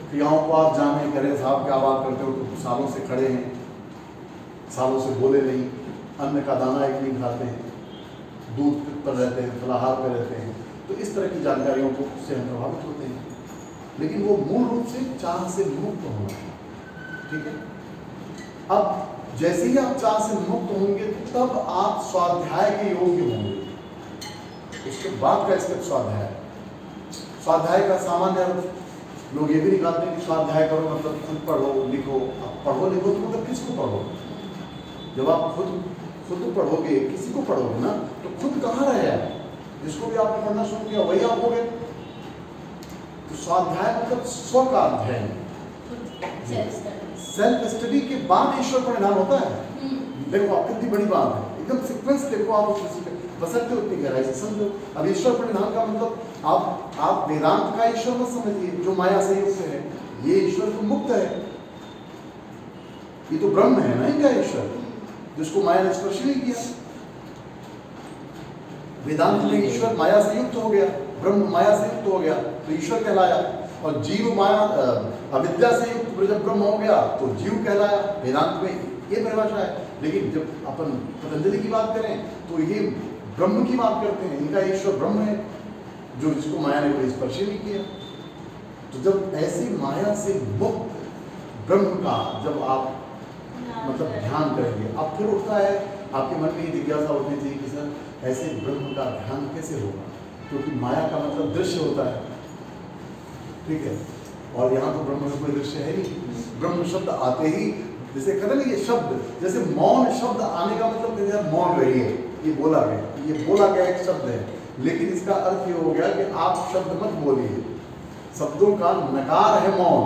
क्रियाओं को आप जाने करें, साहब क्या बात करते हो, तो सालों से खड़े हैं, सालों से बोले नहीं, अन्न का दाना एक नहीं खाते हैं, दूध पर रहते हैं, फलाहार पर रहते हैं। तो इस तरह की जानकारियों को से हम प्रभावित होते हैं, लेकिन वो मूल रूप से चाह से मुक्त होना है, ठीक है। अब जैसे ही आप चाह से मुक्त होंगे तब आप स्वाध्याय के योग्य होंगे। उसके बाद का स्टेप स्वाध्याय। स्वाध्याय का सामान्य लोग ये भी निकालते हैं कि स्वाध्याय करो मतलब खुद पढ़ो लिखो। अब पढ़ो लिखो तो मतलब किसको पढ़ो, जब आप खुद पढ़ोगे, किसी को पढ़ोगे ना, तो खुद कहाँ रहे आप, जिसको भी आपने पढ़ना शुरू किया वही आप हो गए। तो स्वाध्याय मतलब स्व का अध्ययन, सेल्फ स्टडी के बाद ईश्वर परिणाम होता है। देखो आप कितनी बड़ी बात है, एकदम सीक्वेंस देखो आप उस बसरते उतनी गहराई से समझो। अब ईश्वर परिणाम का मतलब आप वेदांत का ईश्वर मत समझिए जो माया से युक्त है, ये ईश्वर तो मुक्त है, ये तो ब्रह्म है ना इनका ईश्वर, जिसको माया ने स्पर्श नहीं किया। वेदांत में ईश्वर माया से युक्त हो गया, ब्रह्म माया से युक्त हो गया तो ईश्वर कहलाया, और जीव माया अविद्या से युक्त जब ब्रह्म हो गया तो जीव कहलाया। वेदांत में ये परिभाषा है। लेकिन जब अपन पतंजलि की बात करें तो ये ब्रह्म की बात करते हैं, इनका ईश्वर ब्रह्म है जो जिसको माया ने कोई स्पर्श नहीं किया। तो जब ऐसी माया से मुक्त ब्रह्म का जब आप मतलब ध्यान करेंगे, अब फिर उठता है आपके मन में ये जिज्ञासा होनी चाहिए कि सर ऐसे ब्रह्म का ध्यान कैसे होगा, क्योंकि माया का मतलब दृश्य होता है, ठीक है, और यहाँ तो ब्रह्म में कोई दृश्य है नहीं। ब्रह्म शब्द आते ही जैसे कहते ना, ये शब्द जैसे मौन शब्द आने का मतलब जैसे मौन रहिए, ये बोला गया एक शब्द है, लेकिन इसका अर्थ ये हो गया कि आप शब्द मत बोलिए। शब्दों का नकार है मौन,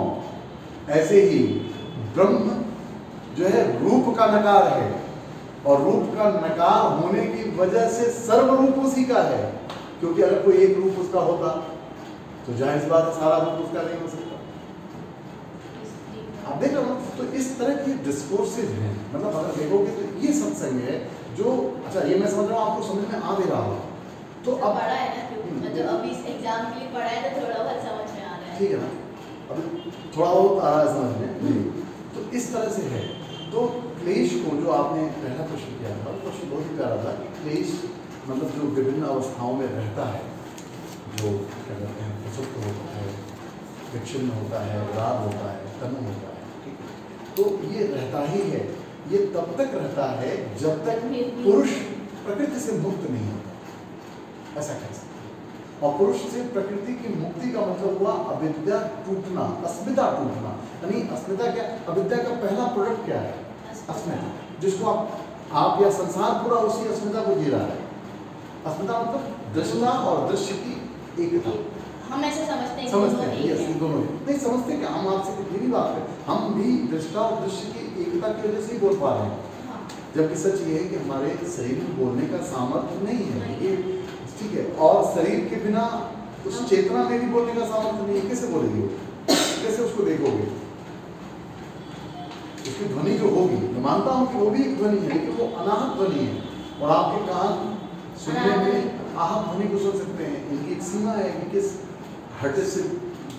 ऐसे ही ब्रह्म जो है रूप का नकार है, और रूप का नकार होने की वजह से सर्वरूप उसी का है, क्योंकि अगर कोई एक रूप उसका होता तो जाहिर सी बात है सारा रूप उसका नहीं हो सकता। आप देख रहे हो, तो इस तरह के डिस्कोर्सेज हैं, मतलब अगर देखोगे तो ये सत्संग है जो, अच्छा ये मैं समझ रहा हूँ आपको समझ में आ भी रहा हो, तो अब पढ़ा है ना, मतलब अभी इस एग्जाम के लिए पढ़ा है तो थोड़ा बहुत समझ में आ रहा है। ठीक है ना, अभी थोड़ा बहुत आ रहा है समझ में। तो इस तरह से है। तो क्लेश को जो आपने पहला प्रश्न किया था, प्रश्न बहुत ही प्यारा था कि क्लेश मतलब जो विभिन्न अवस्थाओं में रहता है, जो क्या कहते हैं प्रसुप्त होता है, विच्छिन्न होता है, राग होता है, तनु होता है, ठीक है, तो ये रहता ही है। ये तब तक रहता है जब तक पुरुष प्रकृति से मुक्त नहीं होता, ऐसा कह सकते हैं। और पुरुष से प्रकृति की मुक्ति का मतलब हुआ अविद्या टूटना, अस्मिता टूटना। यानी अस्मिता क्या, अविद्या का पहला प्रोडक्ट क्या है? अस्मिता, जिसको आप या संसार पूरा उसी अस्मिता को जी रहा है। अस्मिता मतलब दृष्टा और दृश्य की एकता। हम ऐसे समझते हैं, यस, दोनों नहीं समझते कि हम आपसे ये भी बात है, हम भी दृष्टा और दृश्य की एकता की वजह से ही बोल पा रहे हैं। हाँ। जबकि सच ये है कि हमारे शरीर में बोलने का सामर्थ्य नहीं है, ये ठीक है, और शरीर के बिना उस चेतना में भी बोलने का सामर्थ्य नहीं है। कैसे बोलेगी, कैसे उसको देखोगे? उसकी ध्वनि जो होगी, मैं मानता हूँ कि वो भी एक ध्वनि है, लेकिन वो अनाहत ध्वनि है, और आपके कान सुनने में आहत ध्वनि को सुन सकते हैं। इनकी एक सीमा है कि किस हर्ट से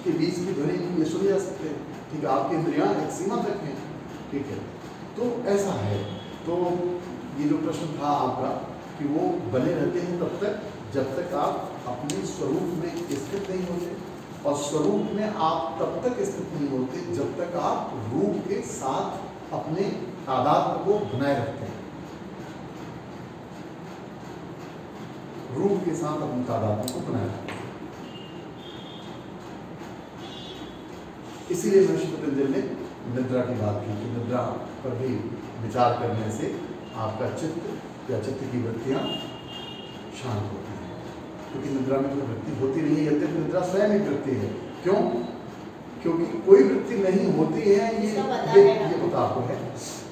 के बीच की ध्वनि ये सुनी जा सकते हैं, ठीक है, आपकी इंद्रियां एक सीमा तक हैं, ठीक है। तो ऐसा है। तो ये जो प्रश्न था आपका कि वो बने रहते हैं तब तक जब तक आप अपने स्वरूप में स्थित नहीं होते, और स्वरूप में आप तब तक स्थित नहीं होते जब तक आप रूप के साथ अपने तादात्म्य को बनाए रखते हैं। रूप के साथ अपने तादात्म्य को बनाए रखते हैं। इसीलिए महर्षि पतंजलि ने निद्रा की बात की कि निद्रा पर भी विचार करने से आपका चित्त या चित्त की वृत्तियां शांत होती हैं, क्योंकि निद्रा में कोई वृत्ति होती नहीं है, यद्यपि निद्रा स्वयं ही वृत्ति है। क्यों? क्योंकि कोई वृत्ति नहीं होती है, ये पता आपको है,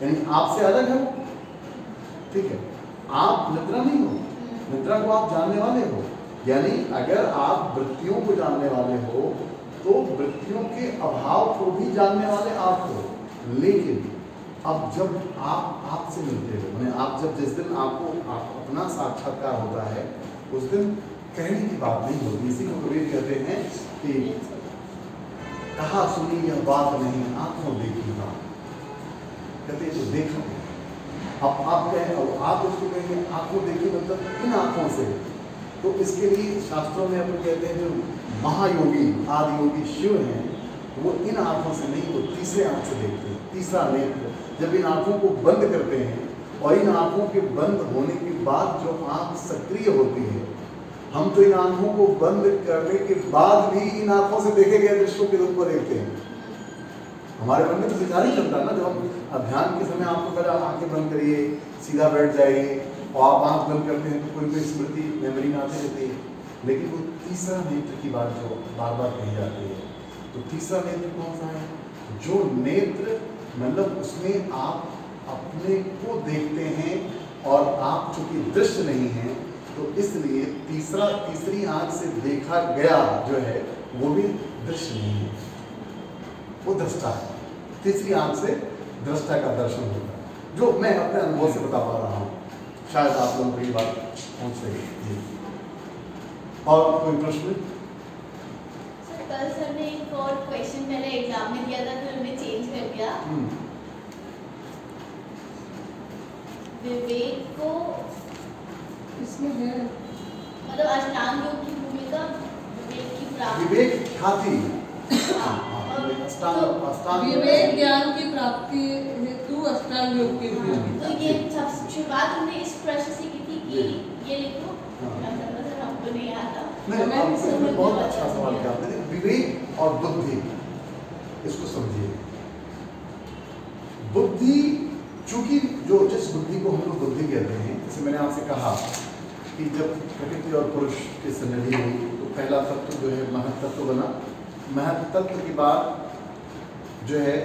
यानी आपसे अलग है वो, ठीक है। आप निद्रा नहीं हो, निद्रा को आप जानने वाले हो, यानी अगर आप वृत्तियों को जानने वाले हो तो वृत्तियों के अभाव को भी जानने वाले आप हो। लेकिन अब जब आप आपसे मिलते हो, मैंने आप जब जिस दिन आपको अपना साक्षात्कार होता है उस दिन कहने की बात नहीं होती। इसी को कबीर कहते हैं कि कहा सुनी यह बात नहीं, आंखों देखी बात, कहते तो देखो। अब आप कहें, आप उसको कहेंगे आंखों देखी मतलब इन आंखों से, तो इसके लिए शास्त्रों में अपन कहते हैं जो महायोगी आदि योगी शिव हैं वो इन आंखों से नहीं, वो तीसरे आंख से देखते हैं, तीसरा नेत्र। जब इन आंखों को बंद करते हैं और इन आंखों के बंद होने के बाद जो आंख सक्रिय होती है, हम तो इन आंखों को बंद करने के बाद भी इन आंखों से देखे गए दृश्यों के रूप में देखते हैं। हमारे मन में तो विचार ही चलता है ना, जब हम अध्ययन के समय आपको पहले आंखें बंद करिए, सीधा बैठ जाइए, और आप आंख बंद करते हैं तो कोई स्मृति मेमोरी में आती रहती है। लेकिन वो तीसरा नेत्र की बात जो बार बार कही जाती है, तो तीसरा नेत्र कौन सा है? जो नेत्र मतलब उसमें आप अपने को देखते हैं, और आप चूंकि दृश्य नहीं हैं तो इसलिए तीसरी आंख से देखा गया जो है वो भी दृश्य नहीं है, वो दृष्टा है। तीसरी आंख से दृष्टा का दर्शन होता है, जो मैं अपने अनुभव से बता पा रहा हूँ, शायद आप लोगों को ये बात पहुँच सके। और कोई प्रश्न? सर कल सर ने एक और क्वेश्चन पहले एग्जाम में दिया था, फिर हमने चेंज कर दिया। विवेक को इसमें है मतलब अष्टांग योग की भूमिका विवेक की प्राप्ति, विवेक ख्याति, विवेक ज्ञान की प्राप्ति हेतु अष्टांग योग की भूमिका। तो ये सब शुरुआत हमने इस प्रश्न से की थी कि ये लिखो, हमको नहीं आता। नहीं, बहुत अच्छा सवाल किया आपने। विवेक और बुद्धि, इसको समझिए। बुद्धि, चूंकि जो जिस बुद्धि को हम लोग बुद्धि कहते हैं, जैसे मैंने आपसे कहा कि जब प्रकृति और पुरुष की संधि हुई तो पहला तत्व जो है महत तत्व बना। महत तत्व के बाद जो है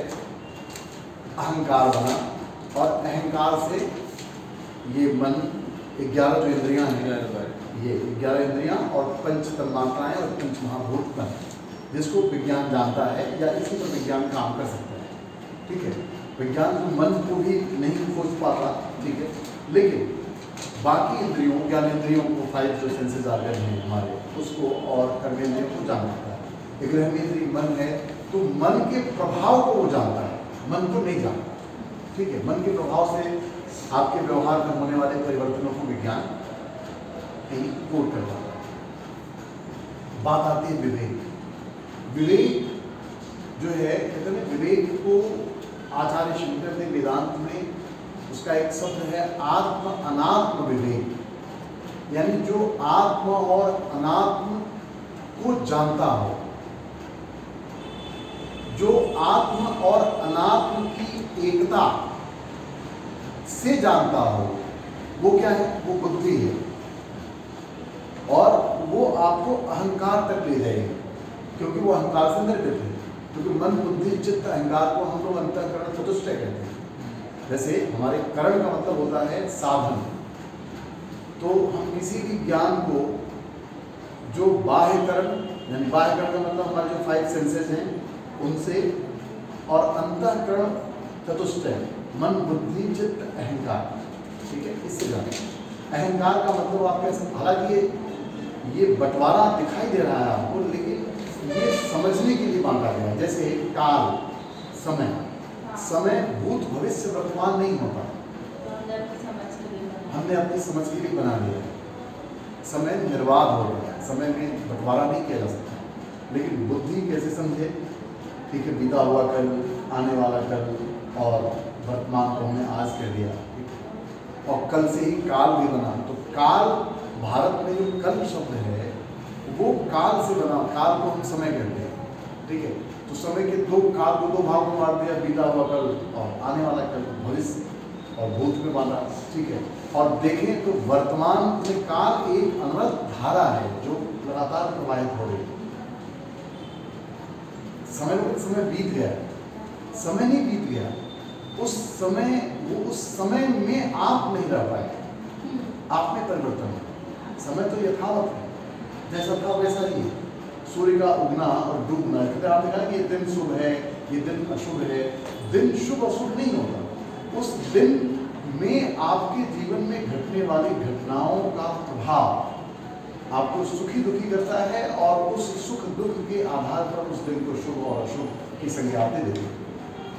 अहंकार बना, और अहंकार से ये मन 11 जो इंद्रियां हैं, ये 11 इंद्रियां और 5 तन्मात्राएं और 5 महाभूत बन, जिसको विज्ञान जानता है या इसी पर विज्ञान काम कर सकता है। ठीक है, विज्ञान तो मन को भी नहीं खोज पाता, ठीक है, लेकिन बाकी इंद्रियों, ज्ञानेंद्रियों को 5 जो सेंसेस ऑर्गन हैं हमारे, उसको और कर्मेंद्रियों को जान सकता है। एक ग्रहमेंद्रिय मन है तो मन के प्रभाव को वो जानता है, मन को नहीं जानता। ठीक है, मन के प्रभाव से आपके व्यवहार में होने वाले परिवर्तनों को विज्ञान नहीं कोड कर पाता। बात आती है विवेक। विवेक जो है, कहते हैं विवेक को आचार्य शंकर ने वेदांत में उसका एक शब्द है आत्म अनात्म विवेक, यानी जो आत्म और अनात्म को जानता हो, जो आत्म और अनात्म की एकता से जानता हो, वो क्या है? वो बुद्धि है, और वो आपको अहंकार तक ले जाएगी, क्योंकि वो अहंकार से निर्मित है। क्योंकि मन बुद्धि चित्त अहंकार को हम लोग अंतःकरण चतुष्टय कहते हैं। जैसे हमारे करण का मतलब होता है साधन, तो हम किसी भी ज्ञान को जो बाह्यकरण, यानी बाह्यकरण का मतलब हमारे जो 5 सेंसेस हैं उनसे, और अंतःकरण चतुष्टय मन बुद्धि चित्त अहंकार, ठीक है, इससे जाना। अहंकार का मतलब आपके, हालांकि ये बंटवारा दिखाई दे रहा है आपको, लेकिन ये समझने के लिए बांटा गया है। जैसे काल, समय, समय भूत भविष्य वर्तमान नहीं होता, हमने अपनी समझ के लिए बना लिया है। समय निर्वाध हो गया है, समय में बंटवारा नहीं किया जा सकता। लेकिन बुद्धि कैसे समझे? ठीक है, बीता हुआ कल, आने वाला कल, और वर्तमान को हमने आज कह दिया, और कल से ही काल भी बना। तो काल, भारत में जो कल शब्द है वो काल से बना, काल को हम समय कहते हैं। ठीक है, तो समय के काल को 2 भागों में बांट दिया, बीता हुआ कल और आने वाला कल, भविष्य और भूत में बांधा। ठीक है, और देखें तो वर्तमान में काल एक अनवरत धारा है जो लगातार प्रवाहित हो रही है। समय बीत गया, समय नहीं बीत गया, उस समय में आप नहीं रह पाए, आप में परिवर्तन है। समय तो यथावत है, जैसा था वैसा ही है। सूर्य का उगना और डूबना, आपने कहा कि ये दिन शुभ है, ये दिन अशुभ है। दिन शुभ अशुभ नहीं होता, उस दिन में आपके जीवन में घटने वाली घटनाओं का प्रभाव आपको सुखी दुखी करता है, और उस सुख दुख के आधार पर उस दिन को शुभ और अशुभ की संज्ञा देते हैं।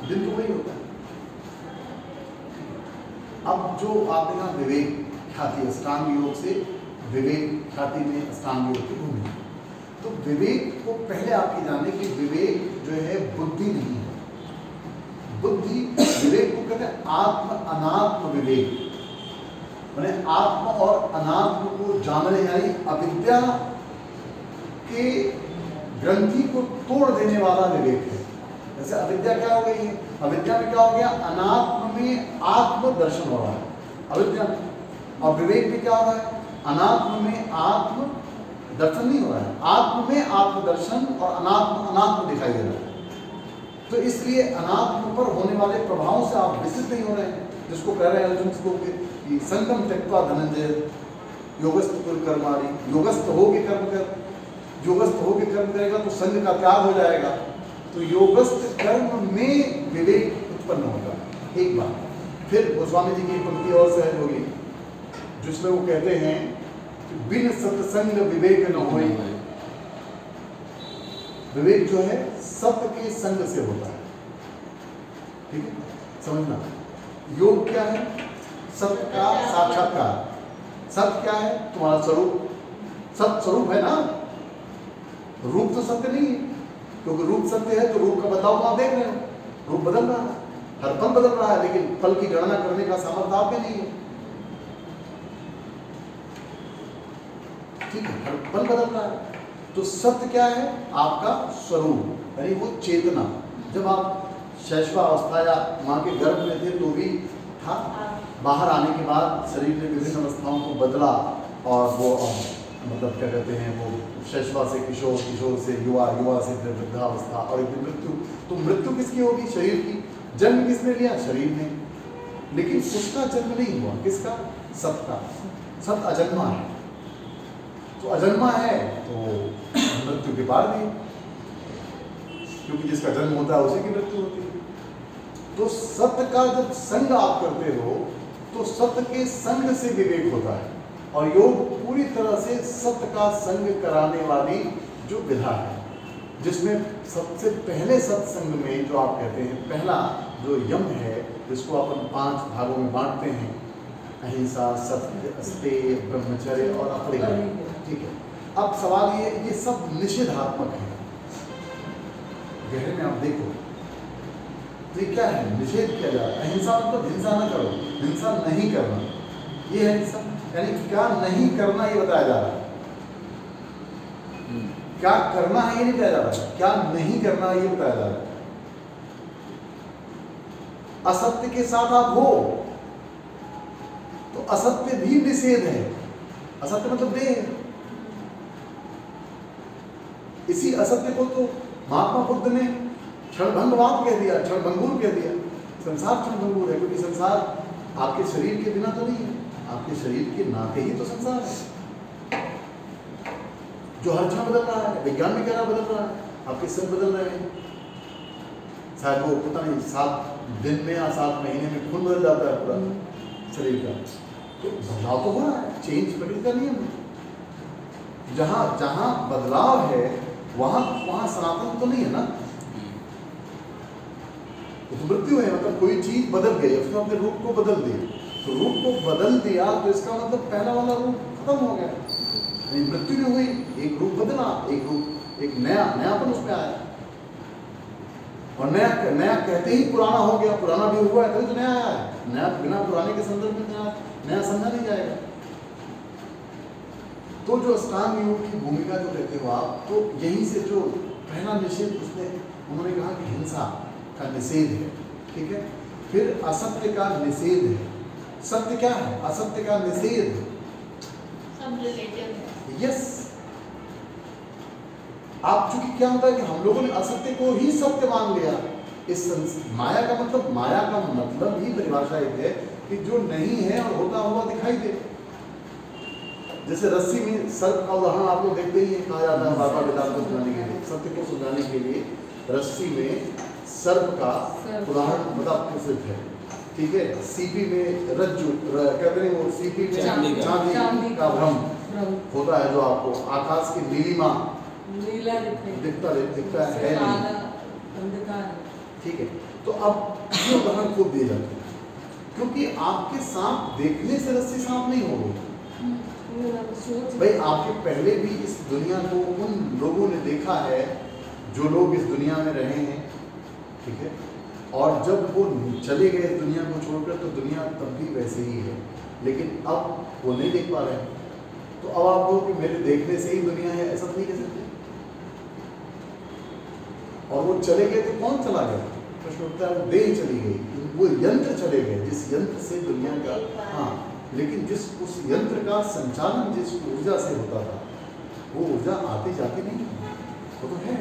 दिन तो वही होता है। अब जो आपने कहा विवेक ख्याति, अष्टांग योग से विवेक ख्याति में अष्टांग योग की भूमिका, तो विवेक को पहले आपकी जाने कि विवेक जो है बुद्धि नहीं है। बुद्धि, विवेक को कहते हैं आत्म अनात्म विवेक, मैंने आत्म और अनात्म को जानने, यानी अविद्या के ग्रंथि को तोड़ देने वाला विवेक है। जैसे अविद्या क्या हो गई है? अविद्या में क्या हो गया? अनात्म में आत्म दर्शन हो रहा है अविद्या में, और विवेक में क्या हो रहा है? अनात्म में आत्म दर्शन नहीं हो रहा है, आत्म में आत्मदर्शन और अनात्म दिखाई दे रहा है। तो इसलिए अनात्म पर होने वाले प्रभावों से आप विचलित नहीं हो रहे हैं, जिसको कह रहे हैं अर्जुन को कि संगम त्यक्त्वा धनंजय योगस्थ कर्माणि, योगस्थ होके कर्म कर, योगस्थ होके कर्म करेगा तो संग का त्याग हो जाएगा। तो योगस्थ कर्म में विवेक उत्पन्न होगा। एक बात, फिर गोस्वामी जी की पंक्ति और सहज होगी जिसमें वो कहते हैं कि बिन सत्संग विवेक न होई। विवेक जो है सत्य के संग से होता है, ठीक है, समझना। योग क्या है? सत्य का साक्षात्कार। सत्य क्या है? तुम्हारा स्वरूप, सत्य स्वरूप है ना, रूप तो सत्य नहीं है, क्योंकि रूप सत्य है तो रूप का बदलाव तो आप देख रहे हो, रूप बदल रहा है, हर पल बदल रहा है, लेकिन पल की गणना करने का सामर्थ्य आप में नहीं है, ठीक है, हर पल बदल रहा है। तो सत्य क्या है? आपका स्वरूप, यानी वो चेतना। जब आप शैशवावस्था या माँ के गर्भ में थे तो भी था, बाहर आने के बाद शरीर ने विभिन्न अवस्थाओं को बदला और वो मतलब क्या कहते हैं वो शैशवा से किशोर, किशोर से युवा, युवा से फिर वृद्धावस्था और एक दिन मृत्यु। तो मृत्यु किसकी होगी? शरीर की। जन्म किसने लिया? शरीर ने। लेकिन उसका जन्म नहीं हुआ, किसका? सत का। सत अजन्मा है, तो अजन्मा है तो मृत्यु के पार नहीं, क्योंकि जिसका जन्म होता है उसी की मृत्यु होती है। तो सत्य का जब संग आप करते हो तो सत्य के संग से विवेक होता है, और योग पूरी तरह से सत्य का संग कराने वाली जो विधा है, जिसमें सबसे पहले सत्संग में जो आप कहते हैं पहला जो यम है, जिसको अपन 5 भागों में बांटते हैं, अहिंसा, सत्य, अस्तेय, ब्रह्मचर्य और अपरिग्रह। ठीक है, अब सवाल ये सब निषेधात्मक है। गहरे में आप देखो तो ये क्या है? निषेध किया जा रहा है। अहिंसा मतलब हिंसा न करो, हिंसा नहीं करना, ये है हिंसा। यानी क्या नहीं करना ये बताया जा रहा है, क्या करना है ये नहीं बताया जा रहा है, क्या नहीं करना ये बताया जा रहा है। असत्य के साथ आप हो तो असत्य भी निषेध है। असत्य मतलब देह। इसी असत्य को तो महात्मा बुद्ध ने क्षणभंगवाद कह दिया, क्षणभंगुर कह दिया। संसार क्षणभंगुर है, क्योंकि संसार आपके शरीर के बिना तो नहीं है, आपके शरीर के नाते ही तो संसार है, जो हर क्षण बदल रहा है। विज्ञान में क्या बदल रहा है? आपके सब बदल रहे हैं। शायद वो पता नहीं 7 दिन में या 7 महीने में खून बदल जाता है पूरा शरीर का। तो बदलाव तो हो रहा है, चेंज प्रकृति का नियम है। जहाँ जहाँ बदलाव है वहाँ सनातन तो नहीं है ना, तो मृत्यु है। मतलब कोई चीज बदल गई, उसने अपने रूप को बदल दिया, तो रूप को बदल दिया तो इसका मतलब पहला वाला रूप खत्म हो गया, मृत्यु भी हुई, एक रूप बदला, एक रूप, एक नयापन उसमें आया। और नया कहते ही पुराना हो गया, पुराना भी हुआ है तभी तो नया आया है। नया बिना पुराने के संदर्भ में नया समझा नहीं जाएगा। तो जो अष्टांग योग की भूमिका जो कहते हो आप, तो यहीं से जो पहला निषेध उन्होंने कहा कि हिंसा का निषेध है। ठीक है, फिर असत्य का निषेध है। सत्य क्या है? असत्य का निषेध। सब रिलेटिव है। यस, आप चूंकि क्या होता है कि हम लोगों ने असत्य को ही सत्य मान लिया। इस माया का मतलब ही परिभाषा एक है कि जो नहीं है और होता हुआ दिखाई दे। जैसे रस्सी में सर्प का उदाहरण आप लोग देखते ही कहा जाता है बाबा वेदांत को सुनाने के लिए, सत्य को सुनाने के लिए रस्सी में सर्प का उदाहरण बता प्रसिद्ध है। ठीक है, सीपी में रज्जु कहते हैं, वो सीपी में चांदी का भ्रम होता है, जो आपको आकाश की नीलिमा नीला दिखता है नहीं। ठीक है, तो अब ये उदाहरण खूब दिए जाते हैं, क्योंकि आपके सांप देखने से रस्सी सांप नहीं हो गई भाई। आपके पहले भी इस दुनिया को उन लोगों ने देखा है जो लोग इस दुनिया में रहे हैं। ठीक है, और जब वो चले गए इस दुनिया को छोड़कर तो दुनिया तब भी वैसे ही है, लेकिन अब वो नहीं देख पा रहे हैं। तो अब आप लोग कि मेरे देखने से ही दुनिया है, ऐसा नहीं कह सकते। और वो चले गए तो कौन चला गया? प्रश्न उठता है, वो देह चली गई, वो यंत्र चले गए जिस यंत्र से दुनिया का, हाँ, लेकिन जिस उस यंत्र का संचालन जिस ऊर्जा से होता था, वो ऊर्जा आती जाती नहीं, वो तो है,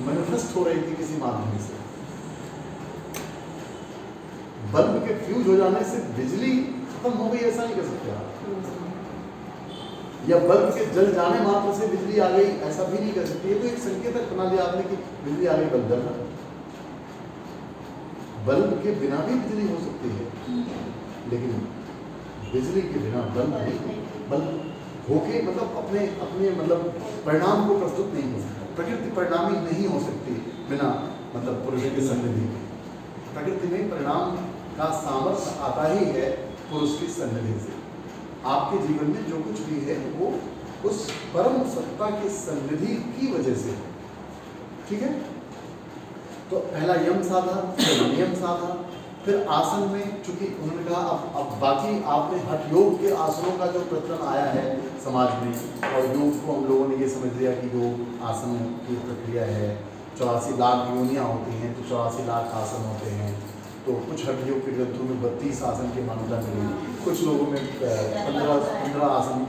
मैनिफेस्ट हो रही थी किसी माध्यम से। बल्ब के फ्यूज हो जाने से बिजली खत्म हो गई ऐसा नहीं कर सकते आप, या बल्ब के जल जाने मात्र से बिजली आ गई ऐसा भी नहीं कर सकते। ये तो एक संकेतक बना लिया आपने कि बिजली आ गई, बल्ब जल रहा। बल्ब के बिना भी बिजली हो सकती है, लेकिन बिजली के बिना बल्ब नहीं, बल्ब होके मतलब अपने मतलब परिणाम को प्रस्तुत नहीं हो सकता। प्रकृति परिणामी नहीं हो सकती बिना मतलब पुरुष की सन्निधि के। प्रकृति में परिणाम का सामर्थ्य आता ही है पुरुष की सन्निधि से। आपके जीवन में जो कुछ भी है वो उस परम सत्ता की सन्निधि की वजह से। ठीक है, तो पहला यम साधा, फिर नियम साधा, फिर आसन में चूंकि उन्होंने कहा अब बाकी आपने हठ योग के आसनों का जो प्रचलन आया है समाज में, और योग को हम लोगों ने ये समझ लिया कि योग आसन की प्रक्रिया है। 84 लाख योनियाँ होती हैं तो 84 लाख आसन होते हैं। तो कुछ हठ योग के ग्रंथों में 32 आसन की मान्यता मिली, कुछ लोगों में 15 आसन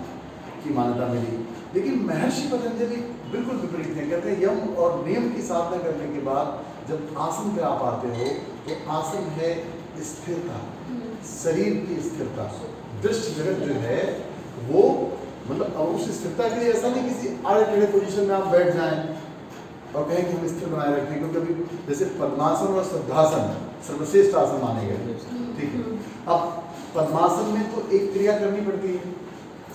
की मान्यता मिली। लेकिन महर्षि पतंजलि बिल्कुल विपरीत है, कहते हैं यम और नियम की साधना करने के बाद जब आसन पे आप आते हो तो आसन है स्थिरता, शरीर की स्थिरता। दृश्य जगत जो है वो मतलब अब उस स्थिरता के लिए ऐसा नहीं किसी आड़े टेढ़े पोजीशन में आप बैठ जाएं और कहें कि हम स्थिर बनाए रखें, क्योंकि अभी जैसे पद्मासन और सिद्धासन सर्वश्रेष्ठ आसन माने गए, ठीक है। अब पद्मासन में तो एक क्रिया करनी पड़ती है,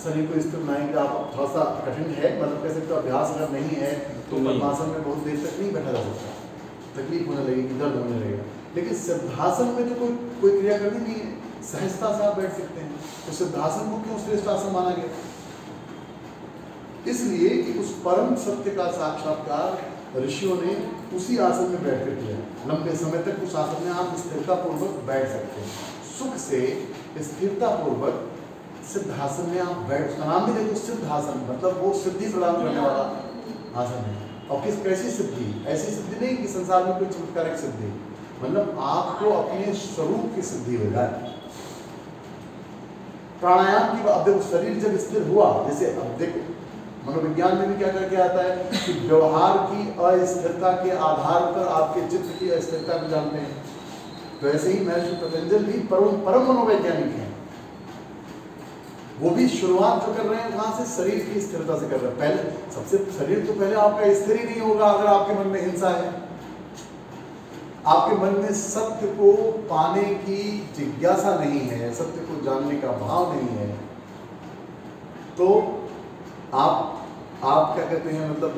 शरीर को स्थिर बनाएंगे आप, थोड़ा सा कठिन है, मतलब कह सकते हो अभ्यास अगर नहीं है तो पद्मासन में बहुत देर तक नहीं बैठा जा सकता, तकलीफ होने लगेगी, दर्द होने लगेगा। लेकिन सिद्धासन में तो कोई क्रिया करनी नहीं है, सहजता से आप बैठ सकते हैं। तो सिद्धासन को क्यों श्रेष्ठ आसन माना गया? इसलिए कि उस परम सत्य का साक्षात्कार ऋषियों ने उसी आसन में बैठ कर किया। लंबे समय तक उस आसन में आप स्थिरता पूर्वक बैठ सकते हैं, सुख से स्थिरता पूर्वक सिद्धासन में आप बैठ, उसका नाम भी देखो सिद्धासन, मतलब वो सिद्धि प्रदान करने वाला आसन है। और किस कैसी सिद्धि? ऐसी सिद्धि नहीं कि संसार में कोई चमत्कारिक सिद्धि, मतलब आपको अपने स्वरूप की सिद्धि हो जाए। प्राणायाम की अब देखो, शरीर जब स्थिर हुआ, जैसे अब देखो मनोविज्ञान में भी क्या करके आता है कि व्यवहार की अस्थिरता के आधार पर आपके चित्त की अस्थिरता को जानते हैं। तो ऐसे ही महर्षि पतंजलि भी परम मनोवैज्ञानिक हैं। वो भी शुरुआत जो कर रहे हैं वहां से शरीर की स्थिरता से कर रहे हैं। पहले सबसे शरीर तो पहले आपका स्थिर ही नहीं होगा अगर आपके मन में हिंसा है, आपके मन में सत्य को पाने की जिज्ञासा नहीं है, सत्य को जानने का भाव नहीं है, तो आप क्या कहते हैं, मतलब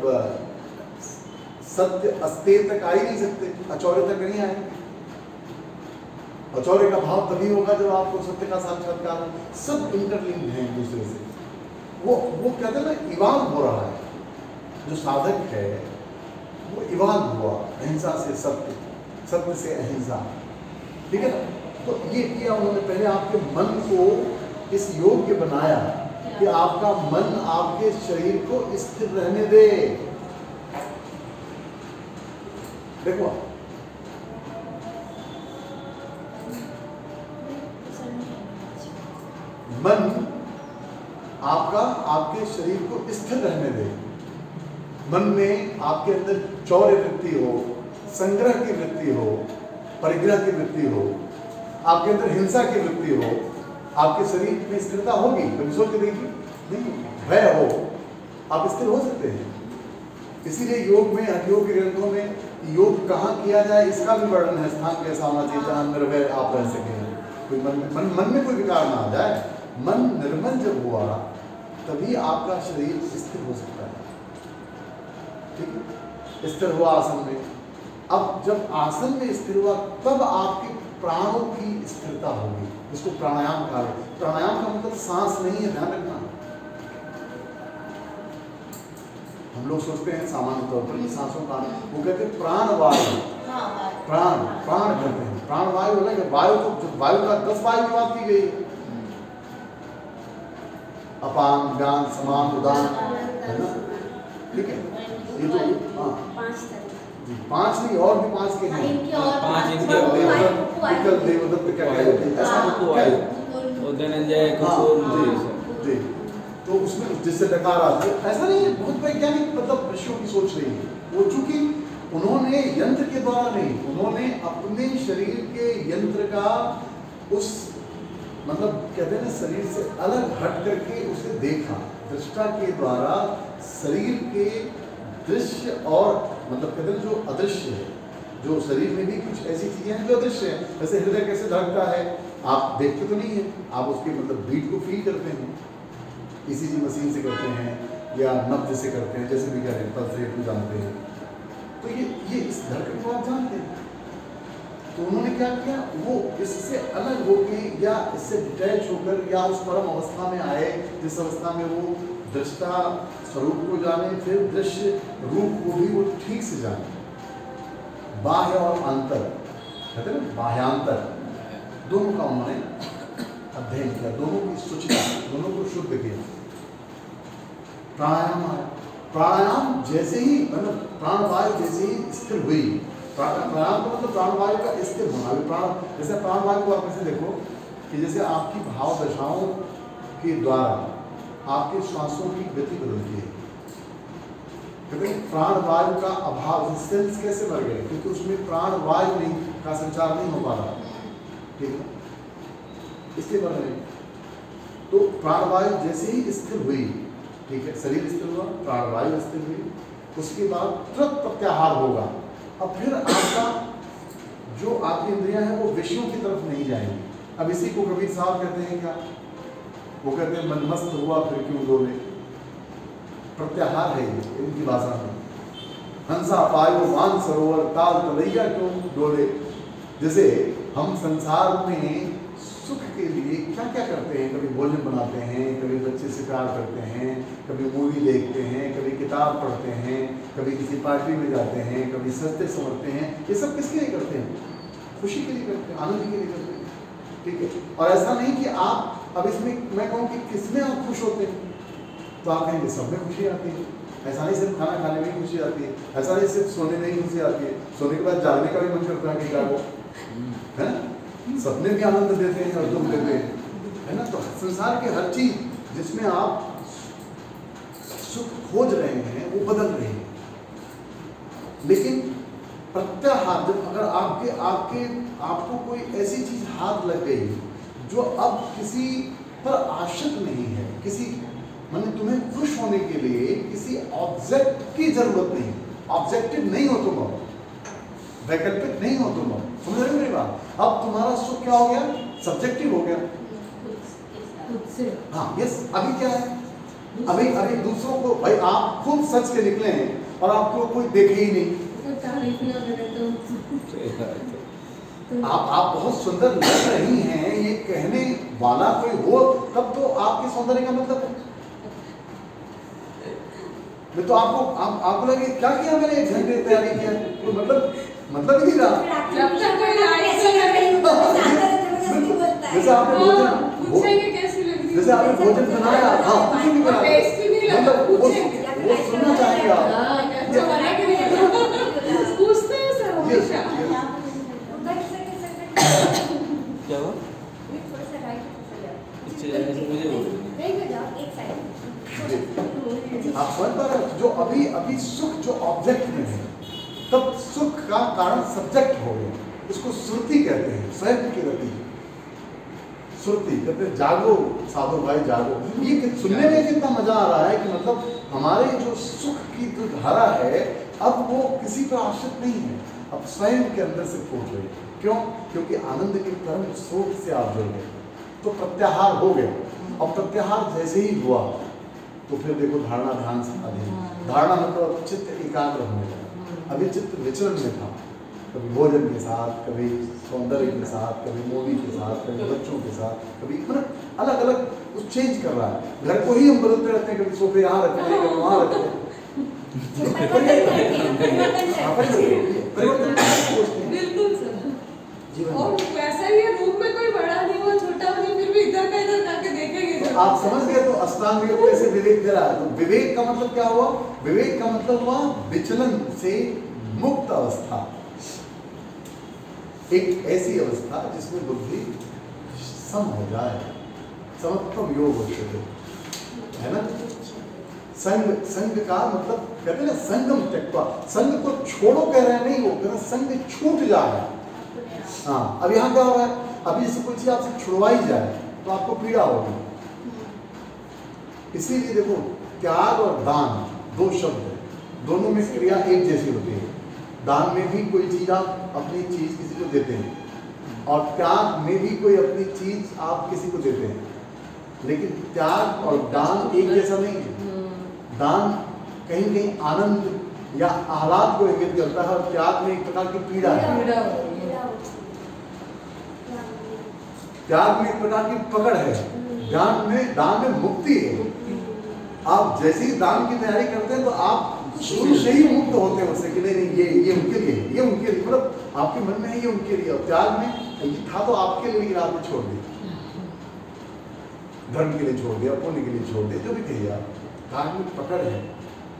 सत्य अस्तेय तक आ ही नहीं सकते, अचौर्य तक नहीं आएंगे। अचौर्य का भाव तभी होगा जब आपको सत्य का साक्षात्कार हो। सब इंटरलिंक्ड हैं एक दूसरे से। वो कहते हैं ना, इवाल्व हो रहा है, जो साधक है वो इवाल्व हुआ अहिंसा से सत्य, सत्य से अहिंसा, ठीक है ना। तो ये किया उन्होंने, पहले आपके मन को इस योग्य बनाया कि आपका मन आपके शरीर को स्थिर रहने दे। देखो मन आपका आपके शरीर को स्थिर रहने दे। मन में आपके अंदर चौर्य वृत्ति हो, संग्रह की वृत्ति हो, परिग्रह की वृत्ति हो, आपके अंदर हिंसा की वृत्ति हो, आपके शरीर में स्थिरता होगी? कभी सोच के देखिए, नहीं। भय हो, आप स्थिर हो सकते हैं। इसीलिए योग में, हठयोग के ग्रंथों में योग कहाँ किया जाए इसका भी वर्णन है। स्थान कैसा होना चाहिए जहाँ निर्भय आप रह सकें, कोई मन में कोई विकार ना आ जाए। मन निर्मल जब हुआ तभी आपका शरीर स्थिर हो सकता है, ठीक है। स्थिर हुआ आसन में, अब जब आसन में स्थिर हुआ तब आपके प्राणों की स्थिरता होगी, इसको प्राणायाम कहा है। प्राणायाम का मतलब सांस नहीं है, ध्यान रखना। हम लोग सोचते हैं सामान्य तौर पर सांसों का, वो कहते हैं प्राण वायु, प्राण कहते हैं। प्राण वायु अलग है, वायु तो वायु का 10 वायु की बात की गई है, अपान व्यान समान उदान, है ना, ठीक है। ये तो हाँ जी, 5 नहीं और भी 5 के हैं, 5 इनके देवदत्त क्या कहते हैं, जी। तो उसमें जिससे डकार आते हैं, ऐसा नहीं है, बहुत वैज्ञानिक मतलब ऋषियों की सोच रही है वो। चूंकि उन्होंने यंत्र के द्वारा नहीं, उन्होंने अपने शरीर के यंत्र का उस मतलब कहते हैं ना शरीर से अलग हट करके उसे देखा, दृष्टा के द्वारा शरीर के दृश्य और मतलब कहते हैं जो अदृश्य है, जो शरीर में भी कुछ ऐसी चीजें हैं जो अदृश्य है। जैसे हृदय कैसे धड़कता है, आप देखते तो नहीं है, आप उसके मतलब बीट को फील करते हैं, ईसीजी मशीन से करते हैं या नब्ज से करते हैं, जैसे भी करें पल्स रेट को जानते हैं। तो ये इस धड़कन को आप जानते हैं। तो उन्होंने क्या किया, वो इससे अलग होके या इससे डिटैच होकर या उस परम अवस्था में आए जिस अवस्था में वो दृष्टा स्वरूप को जाने, फिर दृश्य रूप को भी वो ठीक से जाने। बाह्य और आंतर कहते हैं ना, बाह्यांतर दोनों का उन्होंने अध्ययन किया, दोनों की सूचना, दोनों को शुद्ध किया। प्राणायाम आया, प्राणायाम जैसे ही मतलब प्राणवायु जैसे ही स्थिर हुई, प्राणायाम का मतलब प्राणवायु का स्थिर होना। प्राण जैसे प्राणवायु को आप ऐसे देखो कि जैसे आपकी भाव दशाओं के द्वारा आपके श्वासों की गति बदलती है। क्योंकि प्राणवायु का अभाव, सेल्स कैसे मर गए? क्योंकि उसमें प्राणवायु नहीं का संचार नहीं हो पा रहा, ठीक है, इसलिए मर रहे। तो प्राणवायु जैसे ही स्थिर हुई, ठीक है, शरीर स्थिर हुआ, प्राणवायु स्थिर हुई, उसके बाद तुरंत प्रत्याहार होगा। अब फिर आपका जो आपकी इंद्रियां हैं वो विषयों की तरफ नहीं जाएंगी। अब इसी को कबीर साहब कहते हैं क्या? वो कहते हैं मन मस्त हुआ फिर क्यों डोले। प्रत्याहार है ये इनकी भाषा में। हंसा पायो मान सरोवर ताल तलैया क्यों डोले। जैसे हम संसार में सुख के लिए क्या क्या करते हैं, कभी भोजन बनाते हैं, कभी बच्चे से प्यार करते हैं, कभी मूवी देखते हैं, कभी किताब पढ़ते हैं, कभी किसी पार्टी में जाते हैं, कभी सस्ते समझते हैं। ये सब किसके लिए करते हैं? खुशी के लिए करते हैं, आनंद के लिए करते हैं, ठीक है। और ऐसा नहीं कि आप अब इसमें मैं कहूँ कि किसमें आप खुश होते हैं, तो आप कहेंगे सब में खुशी आती है। ऐसा नहीं सिर्फ खाना खाने में ही खुशी आती है, ऐसा नहीं सिर्फ सोने में ही खुशी आती है, सोने के बाद जागने का भी मन करता है कि क्या वो है ना, सपने भी आनंद देते हैं और दुख देते हैं, है ना। तो संसार की हर चीज जिसमें आप सुख खोज रहे हैं वो बदल रहे हैं। लेकिन प्रत्याहार, जब अगर आपको कोई ऐसी चीज हाथ लग गई जो अब किसी पर आश्रित नहीं है, किसी माने तुम्हें खुश होने के लिए किसी ऑब्जेक्ट की जरूरत नहीं, ऑब्जेक्टिव नहीं हो तुम, वैकल्पिक नहीं हो तुम, समझ रहे हो मेरी बात? अब तुम्हारा सुख क्या हो गया? सब्जेक्टिव हो गया। हाँ, यस। अभी क्या है? अभी दूसरों को, भाई आप खुद सच के निकले हैं और आपको कोई देखे ही नहीं, आप बहुत सुंदर लग रही हैं, ये कहने वाला कोई हो तब तो आपके सौंदर्य का मतलब है। मैं तो आपको लगे क्या किया मैंने, 1 घंटे तैयारी किया, तो मतलब ही नहीं रहा। जैसे आपने भोजन बनाया, हाँ मतलब वो सुनना चाहेंगे आप। पूछते हैं सर हमेशा। क्या हुआ? आप समझ पा रहे हो? जो अभी सुख जो ऑब्जेक्ट में है, तब सुख का कारण सब्जेक्ट हो गया। इसको सुरती कहते हैं, स्वयं की रति। सुरती कहते हैं जागो साधु भाई जागो। ये सुनने में कितना मजा आ रहा है कि मतलब हमारे जो सुख की जो धारा है अब वो किसी पर आश्रित नहीं है, अब स्वयं के अंदर से फूट रही है। क्यों? क्योंकि आनंद के तरंग स्रोत से आप जुड़ गए, तो प्रत्याहार हो गया। और प्रत्याहार जैसे ही हुआ तो फिर देखो धारणा ध्यान समाधि। धारणा मतलब चित्त एकाग्र होने लगा। अभी चित्त विचरण में था, कभी भोजन के साथ, कभी सौंदर्य के साथ, कभी मूवी के साथ, कभी बच्चों के साथ, कभी मतलब अलग अलग कुछ चेंज कर रहा है। घर को ही हम बदलते रहते हैं, कभी सोफे यहाँ रखते हैं, कभी वहाँ रखते हैं। बिल्कुल सर। और वैसा ही है, रूप में कोई बड़ा नहीं हुआ, छोटा नहीं, फिर भी इधर का इधर करके देखेंगे। तो आप समझ गए? तो अष्टांग योग कैसे विवेक दे रहा है। तो विवेक का मतलब क्या हुआ? विवेक का मतलब हुआ विचलन से मुक्त अवस्था, एक ऐसी अवस्था जिसमें बुद्धि सम हो जाए, समत्वम योग होते है ना। संग का मतलब कहते हैं ना संगम त्यक्त्वा, संग को छोड़ो कह रहे हैं, नहीं वो कह रहे संग छूट जाए। हाँ, अब यहाँ क्या हो रहा है? अभी से कोई चीज आपसे छुड़वाई जाए तो आपको पीड़ा होगी। इसीलिए देखो त्याग और दान दो शब्द है, दोनों में क्रिया एक जैसी होती है। दान में भी कोई चीज आप अपनी चीज किसी को देते हैं, और त्याग में भी कोई अपनी चीज आप किसी को देते हैं, लेकिन त्याग और दान एक जैसा नहीं है। दान कहीं कहीं आनंद या आह्लाद को इंगित करता है, और त्याग में एक प्रकार की पीड़ा है। त्याग में एक प्रकार की पकड़ है, दान में मुक्ति है। आप जैसे ही दान की तैयारी करते हैं तो आप शुरू से ही मुक्त होते हैं उससे कि नहीं ये उनके लिए, ये उनके लिए, मतलब आपके मन में है ये उनके लिए। और त्याग में ये था तो आपके लिए, लेकिन आपने छोड़ दिया, धर्म के लिए छोड़ दिया, पुण्य के लिए छोड़ दिया, जो भी कहिए आप। त्याग में पकड़ है,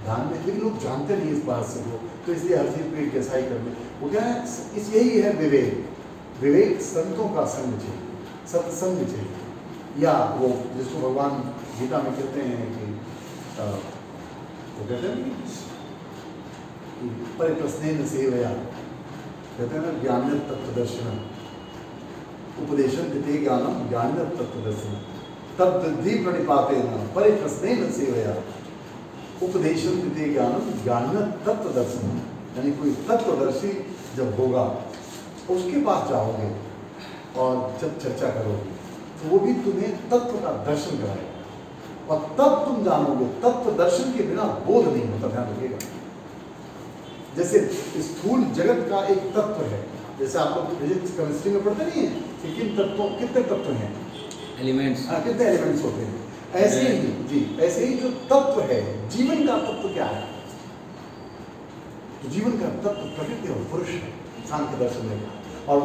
दान में, लेकिन लोग जानते नहीं इस बात से, तो इसलिए हर चीज पेट कैसा ही करने वो क्या है। इस यही है विवेक। विवेक संतों का संग चाहिए, सत्संग चाहिए, या वो जिसको भगवान गीता में कहते हैं कि वो कहते हैं कि परिप्रश्नेन सेवया, कहते हैं ना ज्ञान तत्वदर्शन, उपदेशं दिते ज्ञानम ज्ञान तत्वदर्शन तद्वृद्धि प्रणिपातेन परिप्रश्नेन सेवया उपदेशं दिते ज्ञानम ज्ञान तत्वदर्शन। यानी कोई तत्वदर्शी जब होगा उसके पास जाओगे और जब चर्चा करोगे तो वो भी तुम्हें तत्व का दर्शन कराएगा और तब तुम जानोगे। तत्व दर्शन के बिना बोध नहीं होता, ध्यान रखिएगा। जैसे स्थूल जगत का एक तत्व है, जैसे आप लोग फिजिक्स केमिस्ट्री में पढ़ते नहीं है कि किन तत्वों कितने तत्व हैं, एलिमेंट्स, कितने एलिमेंट्स होते हैं, ऐसे ही जी ऐसे ही जो तत्व है, जीवन का तत्व क्या है? तो जीवन का तत्व प्रकृति और पुरुष है, सांख्य दर्शन में। और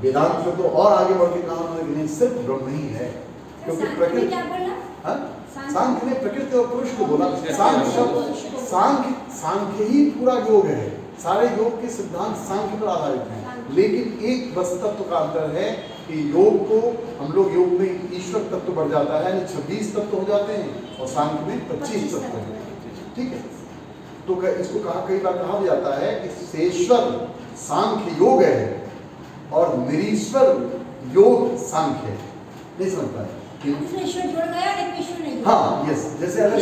वेदांत में तो और आगे बढ़ के कहा उन्होंने कि नहीं, सिर्फ ब्रह्म ही है, क्योंकि प्रकृति क्या बोला? सांख्य ने प्रकृति और पुरुष को बोला। सांख्य ही पूरा योग है, सारे योग के सिद्धांत सांख्य पर आधारित हैं। लेकिन एक बस तत्व का अंतर है कि योग को हम लोग योग में ईश्वर तत्व बढ़ जाता है, यानी 26 तत्व हो जाते हैं, और सांख्य में 25 तत्व है। ठीक है, तो इसको कहा कई बार कहा जाता है कि शेश्वर सांख्य योग है और निरीश्वर योग सांख्य है। नहीं समझ पाए? ईश्वर जुड़ गया लेकिन ईश्वर नहीं। हाँ, यस। जैसे अगर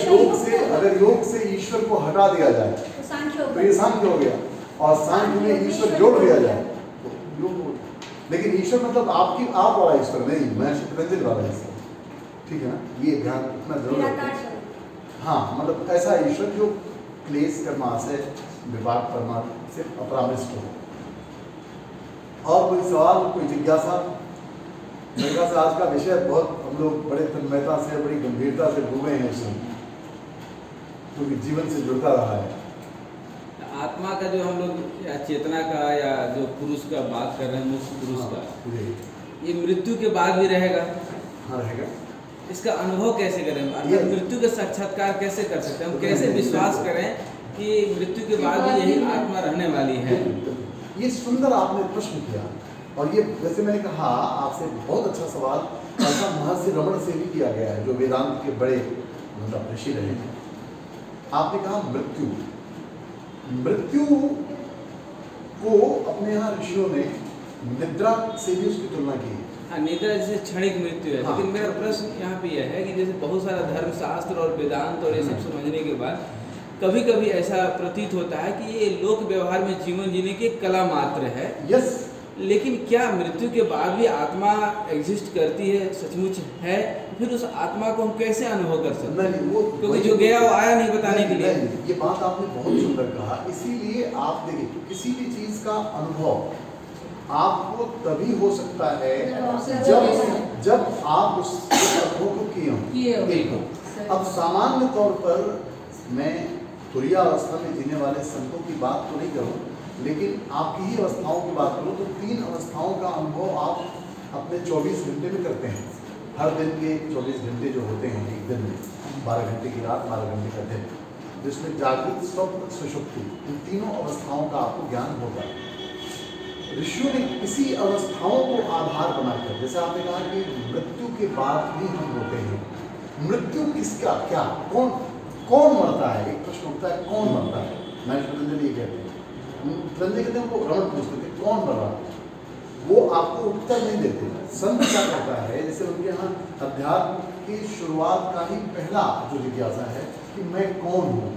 योग से ईश्वर को हटा दिया जाए तो सांख्य तो ये सांख्य हो गया, और सांख्य में ईश्वर जोड़ दिया जाए तो योग हो गया। लेकिन ईश्वर मतलब आप वाला ईश्वर नहीं, मैं पतंजलि वाला ईश्वर। ठीक है ना, ये ध्यान इतना जरूर रखना। हाँ, मतलब ऐसा ईश्वर जो क्लेश कर्माशय विभाग परमार्थ से अपरामृष्ट हो। और कोई सवाल, कोई जिज्ञासा? मेरे ख्याल से आज का विषय बहुत हम लोग बड़े तन्मयता से, बड़ी गंभीरता से डूबे हैं इसमें, क्योंकि जीवन से जुड़ता रहा है। आत्मा का जो हम लोग या चेतना का या जो पुरुष का बात कर रहे हैं, मुख्य पुरुष का, ये मृत्यु के बाद भी रहेगा। हाँ, रहेगा। इसका अनुभव कैसे करें? अर्थात मृत्यु का साक्षात्कार कैसे कर सकते हैं? हम कैसे विश्वास करें कि मृत्यु के बाद भी यही आत्मा रहने वाली है? ये सुंदर आपने प्रश्न किया, और ये जैसे मैंने कहा आपसे बहुत अच्छा सवाल, ऐसा महर्षि रमण से भी किया गया है, जो वेदांत के बड़े मतलब ऋषि रहे हैं। आपने कहा मृत्यु को अपने यहाँ ऋषियों ने निद्रा से भी उसकी तुलना की। हाँ, निद्रा जैसे क्षणिक मृत्यु है। हाँ। लेकिन मेरा प्रश्न यहाँ पे यह है कि जैसे बहुत सारा धर्मशास्त्र और वेदांत और ये सब समझने के बाद कभी कभी ऐसा प्रतीत होता है कि ये लोक व्यवहार में जीवन जीने की कला मात्र है। यस। लेकिन क्या मृत्यु के बाद भी आत्मा एग्जिस्ट करती है, सचमुच है? फिर उस आत्मा को हम कैसे अनुभव कर सकते हैं? नहीं, वो क्योंकि जो गया वो आया नहीं बताने के लिए। ये बात आपने बहुत सुंदर कहा। इसीलिए आप देखिए, किसी भी चीज का अनुभव आपको तभी हो सकता है जब आप उस अनुभव को किए हो। अब सामान्य तौर पर मैं तुरीय अवस्था में जीने वाले संतों की बात तो नहीं करूं, लेकिन आपकी ही अवस्थाओं की बात करूं तो 3 अवस्थाओं का अनुभव आप अपने 24 घंटे में करते हैं। हर दिन के 24 घंटे जो होते हैं एक दिन में, 12 घंटे की रात, 12 घंटे का दिन, जिसमें जागृत, स्वप्न, सुषुप्ति, इन तीनों अवस्थाओं का आपको ज्ञान होगा। ऋषियों ने इसी अवस्थाओं को आधार बनाकर, जैसे आपने कहा कि मृत्यु के बाद भी हम होते हैं, मृत्यु किसका, क्या, कौन मरता है? एक प्रश्न उठता है, कौन मरता है? महर्षि पतंजलि ये कहते हैं, पतंजलि कहते हैं, उनको रमण पूछते थे कौन मर रहा है, वो आपको उत्तर नहीं देते। संत क्या कहता है, जैसे उनके यहाँ अध्यात्म की शुरुआत का ही पहला जो जिज्ञासा है कि मैं कौन हूँ,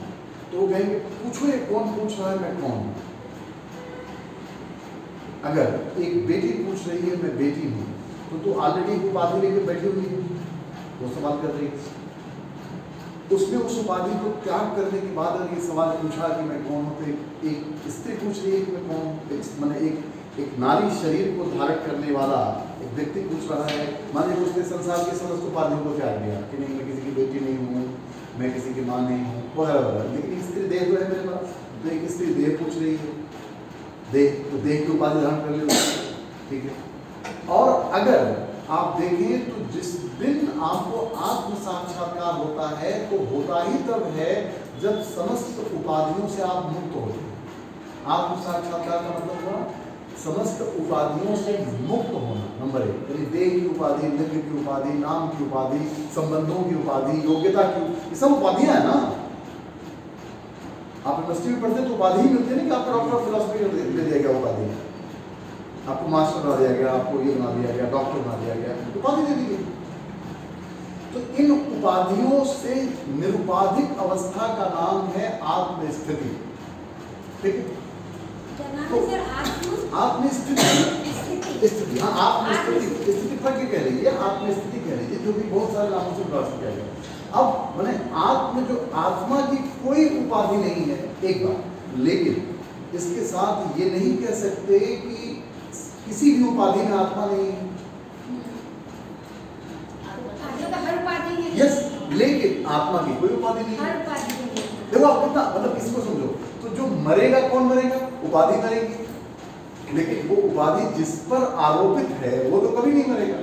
तो वो कहेंगे पूछो ये कौन पूछ रहा है मैं कौन हूँ। अगर एक बेटी पूछ रही है मैं बेटी हूँ, तो ऑलरेडी उपाधि लेकर बैठी हुई है, वो सवाल कर रही है। उसने उस उपाधि को त्याग करने के बाद अगर ये सवाल पूछा कि मैं कौन हूँ, तो एक स्त्री पूछ रही है कि मैं कौन हूँ, मैंने एक नारी शरीर को धारण करने वाला एक व्यक्ति पूछ रहा है। मान लीजिए उसने संसार के समस्त उपाधियों को त्याग दिया कि नहीं, मैं किसी की बेटी नहीं हूँ, मैं किसी की माँ नहीं हूँ, वगैरह वगैरह, लेकिन स्त्री देह जो है मेरे पास, तो एक स्त्री देह पूछ रही है, देह तो देह की उपाधि धारण कर ले, ठीक है। और अगर आप देखें तो जिस दिन आपको आत्म साक्षात्कार होता है तो होता ही तब है जब समस्त उपाधियों से आप मुक्त होते हैं। आत्म साक्षात्कार का मतलब हुआ समस्त उपाधियों से मुक्त होना, नंबर 1। यानी देह की उपाधि, लिंग की उपाधि, नाम की उपाधि, संबंधों की उपाधि, योग्यता की, ये सब उपाधियां है ना। आप यूनिवर्सिटी में पढ़ते तो उपाधि ही मिलती है ना कि आपको डॉक्टर ऑफ फिलोसफी दे दिया गया उपाधि, आपको मास्टर बना दिया गया, आपको ये बना दिया गया, डॉक्टर बना दिया गया, उपाधि दे दी गई। तो इन उपाधियों से निरुपाधिक अवस्था का नाम है आत्मस्थिति। ठीक है, तो आत्मस्थिति, स्थिति, हाँ आत्मस्थिति, स्थिति प्रज्ञा कह रही है, आत्मस्थिति कह रही है, जो भी बहुत सारे नामों से प्रकाश किया गया। अब मैंने आत्म, जो आत्मा की कोई उपाधि नहीं है, एक बात, लेकिन इसके साथ ये नहीं कह सकते कि किसी भी उपाधि में आत्मा नहीं है। यस, लेकिन आत्मा की कोई उपाधि नहीं है। देखो आप कितना, मतलब किसी को समझो, तो जो मरेगा कौन मरेगा? उपाधि मरेगी, लेकिन वो उपाधि जिस पर आरोपित है वो तो कभी नहीं मरेगा।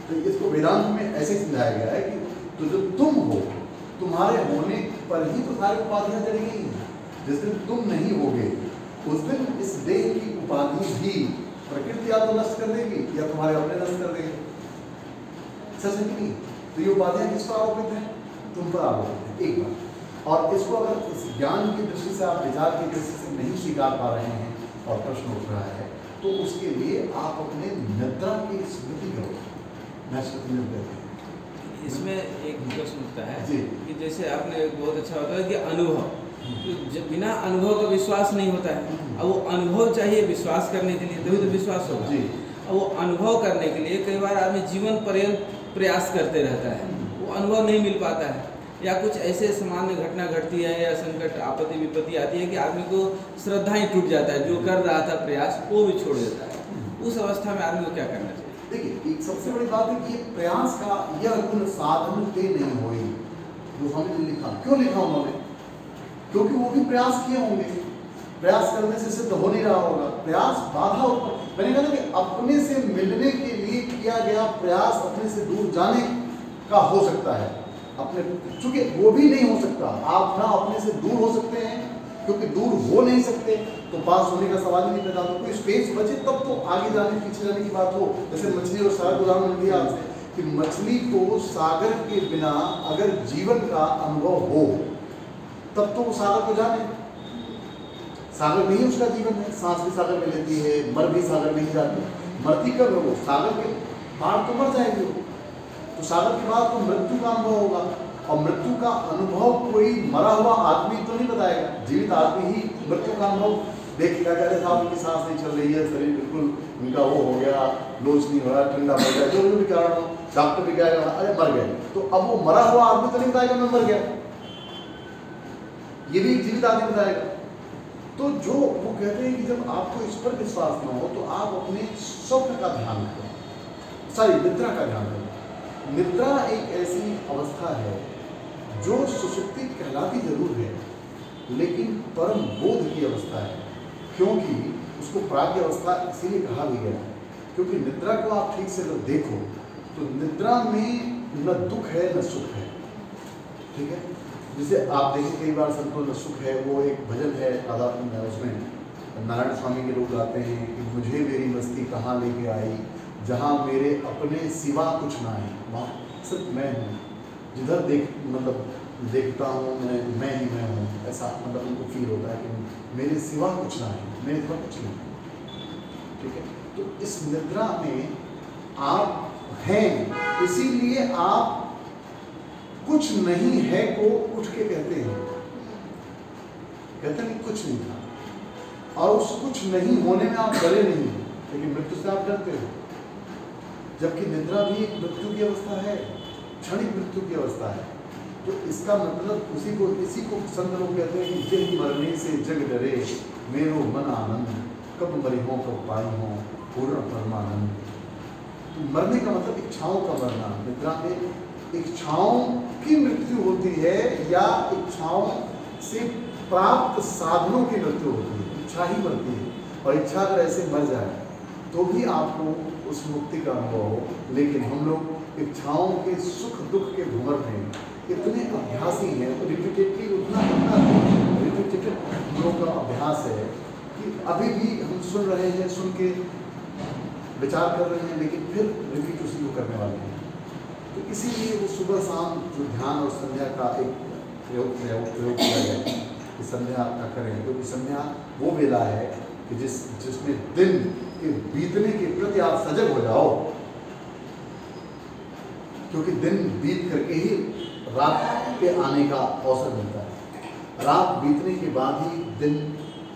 तो इसको वेदांत में ऐसे समझाया गया है कि तो जो तुम हो, तुम्हारे होने पर ही तो सारी उपाधियां चली गई हैं। जिस दिन तुम नहीं होगे उस दिन इस देह की उपाधि भी प्रकृति या तो नष्ट कर देगी या तुम्हारे अपने नष्ट कर देगी। सच है कि नहीं? तो ये उपाधियां किस पर आरोपित है? तुम पर आरोपित है, एक बात। और इसको अगर इस ज्ञान की दृष्टि से, आप विचार की दृष्टि से नहीं स्वीकार पा रहे हैं और प्रश्न उठ रहा है, तो उसके लिए आप अपने निद्रा की स्मृति करो। मैं स्मृति में कहते हैं इसमें एक प्रश्न उठता है जी। कि जैसे आपने बहुत अच्छा होता है कि अनुभव, तो बिना अनुभव का विश्वास नहीं होता है। अब वो अनुभव चाहिए विश्वास करने के लिए, तभी तो विश्वास होगा। जी। अब वो अनुभव करने के लिए कई बार आदमी जीवन पर्यंत प्रयास करते रहता है, वो अनुभव नहीं मिल पाता है, या कुछ ऐसे सामान्य घटना घटती है या संकट आपत्ति विपत्ति आती है कि आदमी को श्रद्धा ही टूट जाता है, जो कर रहा था प्रयास वो भी छोड़ देता है। उस अवस्था में आदमी को क्या करना चाहिए? देखिए, एक सबसे बड़ी बात है कि ये प्रयास का यह गुण साधन ते नहीं होई, गोस्वामी ने लिखा। क्यों लिखा उन्होंने? क्योंकि वो भी प्रयास किए होंगे, प्रयास करने से सिद्ध हो नहीं रहा होगा। प्रयास बाधा उत्पन्न, मैंने कहा था कि अपने से मिलने के लिए किया गया प्रयास अपने से दूर जाने का हो सकता है, अपने, चूंकि वो भी नहीं हो सकता। आप ना अपने से दूर हो सकते हैं, क्योंकि दूर हो नहीं सकते तो पास होने का सवाल ही नहीं पैदा होता। कोई स्पेस बचे तब तो आगे जाने पीछे जाने की बात हो। जैसे मछली और सागर उदाहरण दिया आपसे कि मछली को सागर के बिना अगर जीवन का अनुभव हो तब तो वो सागर को जाने। सागर में ही उसका जीवन है, सांस भी सागर में लेती है, मर भी सागर में ही जाती है। मरती कब है वो? सागर के पार तो मर जाएगी वो, तो सागर के बाद तो मृत्यु का अनुभव होगा। और मृत्यु का अनुभव कोई मरा हुआ आदमी तो नहीं बताएगा, जीवित आदमी ही मृत्यु का अनुभव देखेगा। कह रहे साहब उनकी सांस नहीं चल रही है, शरीर बिल्कुल उनका वो हो गया, लोच नहीं हो रहा, ठंडा पड़ गया, जो भी कारण हो, डॉक्टर भी कहेगा अरे मर गए। तो अब वो मरा हुआ आदमी तो नहीं बताएगा मैं मर गया, ये भी एक जीवित आदमी बताएगा। तो जो वो कहते हैं कि जब आपको इस पर विश्वास न हो तो आप अपने स्वप्न का ध्यान करो, सॉरी निद्रा का ध्यान करो। निद्रा एक ऐसी अवस्था है जो सुषुप्ति कहलाती जरूर है, लेकिन परम बोध की अवस्था है। क्योंकि उसको प्राग्ञ अवस्था इसीलिए कहा भी गया है, क्योंकि निद्रा को आप ठीक से अगर देखो तो निद्रा में न दुख है न सुख है। ठीक है, जैसे आप देखें कई बार संतो न सुख है, वो एक भजन है राधा, उसमें नारायण स्वामी के लोग गाते हैं कि मुझे मेरी मस्ती कहाँ लेके आई, जहाँ मेरे अपने सिवा कुछ ना है। वहाँ सिर्फ मैं हूँ, जिधर देखता हूँ मैं ही मैं हूँ, ऐसा मतलब उनको फील होता है कि मेरे सिवा कुछ ना है, मेरे सिवा कुछ नहीं है। ठीक है, तो इस निद्रा में आप हैं, इसीलिए आप कुछ नहीं है को उठ के कहते हैं, कहते हैं कुछ नहीं था, और उस कुछ नहीं होने में आप डरे नहीं, लेकिन मृत्यु से आप डरते हो। जबकि निद्रा भी एक मृत्यु की अवस्था है, क्षणिक मृत्यु की अवस्था है। तो इसका मतलब इसी को संत लोग कहते हैं कि जय मरने से जग डरे, मेरो मन आनंद, कब मरी हो कब पाई हो पूर्ण परमानंद। तो मरने का मतलब इच्छाओं का मरना। निद्रा में इच्छाओं की मृत्यु होती है या इच्छाओं से प्राप्त साधनों की मृत्यु होती है, इच्छा ही मरती है। और इच्छा अगर ऐसे मर जाए तो भी आपको उस मुक्ति का अनुभव हो। लेकिन हम लोग इच्छाओं के सुख दुख के भंवर में इतने अभ्यासी हैं, तो रिपीटेटिव उतना रिपीटेटिव हम लोग का अभ्यास है कि अभी भी हम सुन रहे हैं, सुन के विचार कर रहे हैं, लेकिन फिर रिपीट उसी को करने वाले हैं। तो इसीलिए वो सुबह शाम जो ध्यान और संध्या का एक प्रयोग किया गया कि संध्या का करें, क्योंकि संध्या वो वेला है कि जिसमें दिन के बीतने के प्रति आप सजग हो जाओ, क्योंकि दिन बीत करके ही रात के आने का अवसर मिलता है। रात बीतने के बाद ही दिन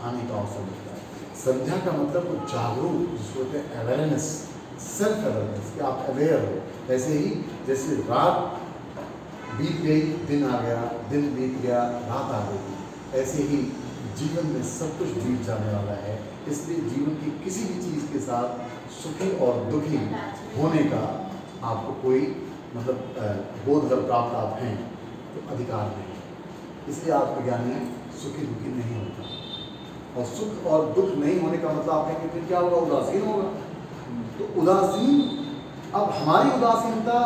आने का अवसर मिलता है। संध्या का मतलब वो जागरूक, जिसको कहते हैं अवेयरनेस, सेल्फ अवेयरनेस, कि आप अवेयर हो। ऐसे ही जैसे रात बीत गई, दिन आ गया, दिन बीत गया, रात आ गई, ऐसे ही जीवन में सब कुछ बीत जाने वाला है। इसलिए जीवन की किसी भी चीज़ के साथ सुखी और दुखी होने का आपको कोई बोध अगर प्राप्त आप हैं तो अधिकार नहीं। इसलिए आत्मज्ञानी सुखी दुखी नहीं होता। और सुख और दुख नहीं होने का मतलब आप कहेंगे फिर क्या होगा, उदासीन होगा। तो उदासीन, अब हमारी उदासीनता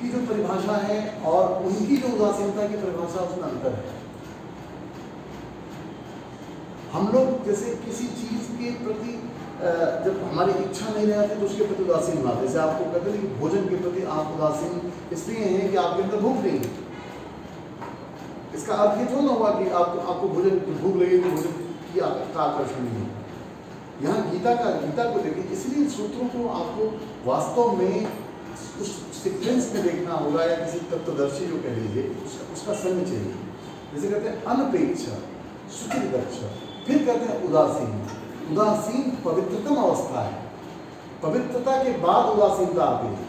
की जो परिभाषा है और उनकी जो उदासीनता की परिभाषा, उसमें अंतर है। हम लोग जैसे किसी चीज़ के प्रति जब हमारी इच्छा नहीं रहती तो उसके प्रति उदासीन होना। जैसे आपको कहते हैं कि भोजन के प्रति आप उदासीन इसलिए हैं कि आपके अंदर भूख नहीं है। इसका अर्थ ये थोड़ा हुआ कि आपको भोजन भूख लगेगी, भोजन की का आकर्षण नहीं होगा। यहाँ गीता को देखिए, इसलिए सूत्रों को आपको वास्तव में उस सीक्वेंस में देखना होगा, या किसी तत्वदर्शी जो कह लीजिए उसका संग चाहिए। जैसे कहते हैं अनपेक्षा, सुचिर दक्ष, फिर कहते हैं उदासीन। उदासीन पवित्रतम अवस्था है, पवित्रता के बाद उदासीनता आती है।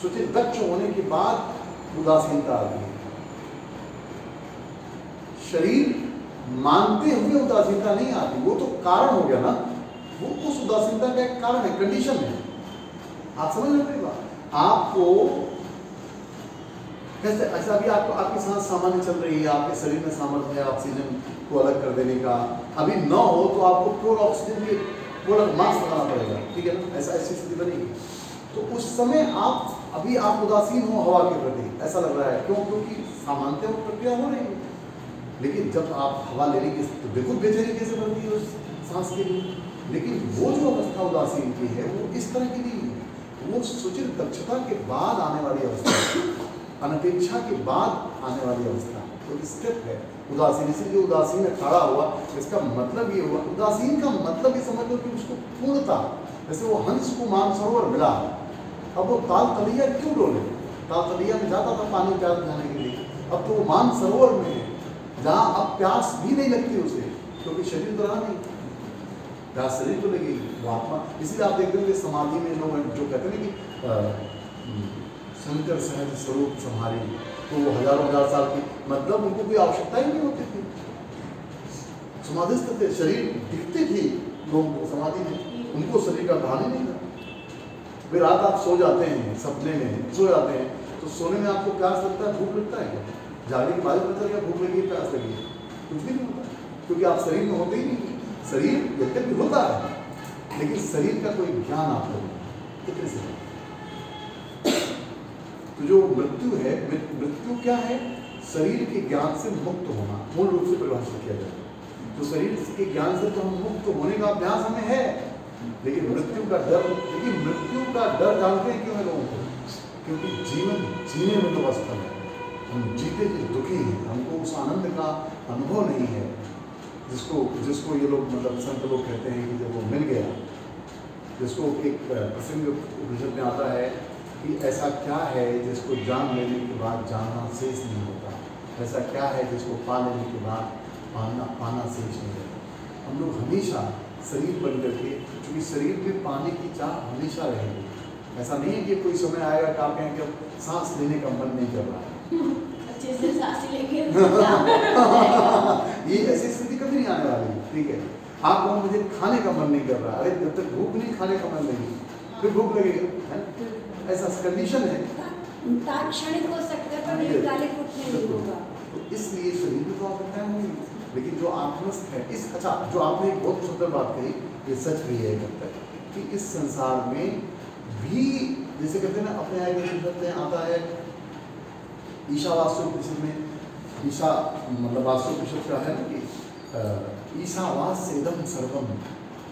सुचिर दक्ष होने के बाद उदासीनता आती है। शरीर मानते हुए उदासीनता नहीं आती, वो तो कारण हो गया ना, वो उस उदासीनता का एक कारण है, कंडीशन है। आप समझ रहे हो? आपको कैसे, ऐसा भी आपको आपकी सांस सामान्य चल रही है, आपके शरीर में सामर्थ्य है ऑक्सीजन को अलग कर देने का, अभी न हो तो आपको प्योर ऑक्सीजन की पूरा मास्क लगाना पड़ेगा, ठीक है ना? ऐसी स्थिति बनेगी। तो उस समय आप उदासीन हो हवा के प्रति, ऐसा लग रहा है। क्यों? क्योंकि सामान्य प्रक्रिया हो रही है। लेकिन जब आप हवा लेने की तो बिल्कुल बेचैनी कैसे बनती है उस सांस के लिए। लेकिन वो जो अवस्था उदासीन की है वो इस तरह की नहीं है, वो सुचिर दक्षता के बाद आने वाली अवस्था है, अनपेक्षा के बाद आने वाली अवस्था। तो स्टेप है उदासीन। इसीलिए उदासीन में खड़ा हुआ, इसका मतलब ये हुआ, उदासीन का मतलब ये समझ लो कि उसको पूर्णता, जैसे वो हंस को मानसरोवर मिला, अब वो ताल तलैया क्यों डोले? ताल तलैया में जाता था पानी प्यास जाने के लिए, अब तो वो मानसरोवर में है जहाँ अब प्यास भी नहीं लगती उसे, क्योंकि शरीर तो रहा नहीं, प्यास शरीर तो लगेगी, वो आत्मा। इसलिए आप देखते होंगे समाधि में लोग जो कहते हैं कि शंकर सहज स्वरूप संहारी, तो वो हजारों हजार साल की, मतलब उनको कोई आवश्यकता ही नहीं होती थी, समाधिस्थ थे, शरीर दिखते थे लोग समाधि में, उनको शरीर का भान ही नहीं था। फिर रात आप सो जाते हैं, सपने में सो जाते हैं, तो सोने में आपको प्यास लगता है, भूख लगता है क्या? जागने के बाद पता चल गया भूख लगी है, प्यास लगी है? कुछ भी नहीं होता, क्योंकि आप शरीर में होते ही नहीं। शरीर यद्यपि होता है, लेकिन शरीर का कोई ज्ञान आपको नहीं, कितने से। तो जो मृत्यु है, मृत्यु क्या है? शरीर के ज्ञान से मुक्त होना, मूल रूप से परिभाषित किया जाए तो शरीर के ज्ञान से तो हम मुक्त होने का अभ्यास हमें है, लेकिन मृत्यु का डर, लेकिन मृत्यु का डर जानते हैं क्यों है लोगों को? क्योंकि जीवन जीने में तो असफल है, हम जीते जी दुखी हैं, हमको उस आनंद का अनुभव नहीं है जिसको ये लोग संत लोग कहते हैं कि जब वो मिल गया, जिसको एक प्रसंग उपनिषद में आता है कि ऐसा क्या है जिसको जान लेने के बाद जानना शेष नहीं होता, ऐसा क्या है जिसको पा लेने के बाद पाना शेष नहीं होता। हम लोग हमेशा शरीर बन करके, क्योंकि शरीर में पाने की चाह हमेशा रहेगी। ऐसा नहीं है कि कोई समय आएगा कि आप कहें कि सांस लेने का मन नहीं कर रहा है, अच्छे से सांस लेके ये ऐसी स्थिति कभी नहीं आने वाली, ठीक है? आप कहो मुझे खाने का मन नहीं कर रहा, अरे जब तक भूख नहीं, खाने का मन नहीं, फिर भूख लगेगा, ऐसा कंडीशन है। तात्क्षणिक हो सकता है पर दीर्घकालिक नहीं होगा। तो इसलिए शरीर में तो आवश्यकता होगी, लेकिन जो आत्मस्थ है अच्छा, जो आपने एक बहुत सुंदर बात कही, ये सच भी है जब तक कि इस संसार में भी, जैसे कहते हैं ना, अपने आए में आता है ईशावास्योपनिषद में, ईशा मतलब वास्योपनिषद का है ना कि ईशावास्येदं सर्वं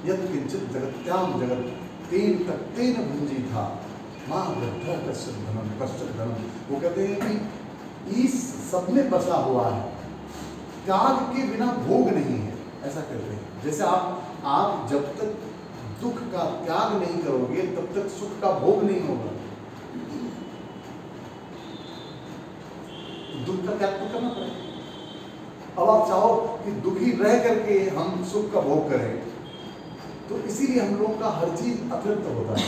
यत् किंचित जगत्याम जगत तेन तत्तेन भुंजी था माँ वृद्धा कश्चित धनम। वो कहते हैं कि इस सब में बसा हुआ है, त्याग के बिना भोग नहीं है, ऐसा कहते हैं। जैसे आप जब तक दुख का त्याग नहीं करोगे तब तक सुख का भोग नहीं होगा। दुख का त्याग तो करना पड़ेगा। अब आप चाहो कि दुखी रह करके हम सुख का भोग करें, तो इसीलिए हम लोगों का हर चीज अतृप्त होता है,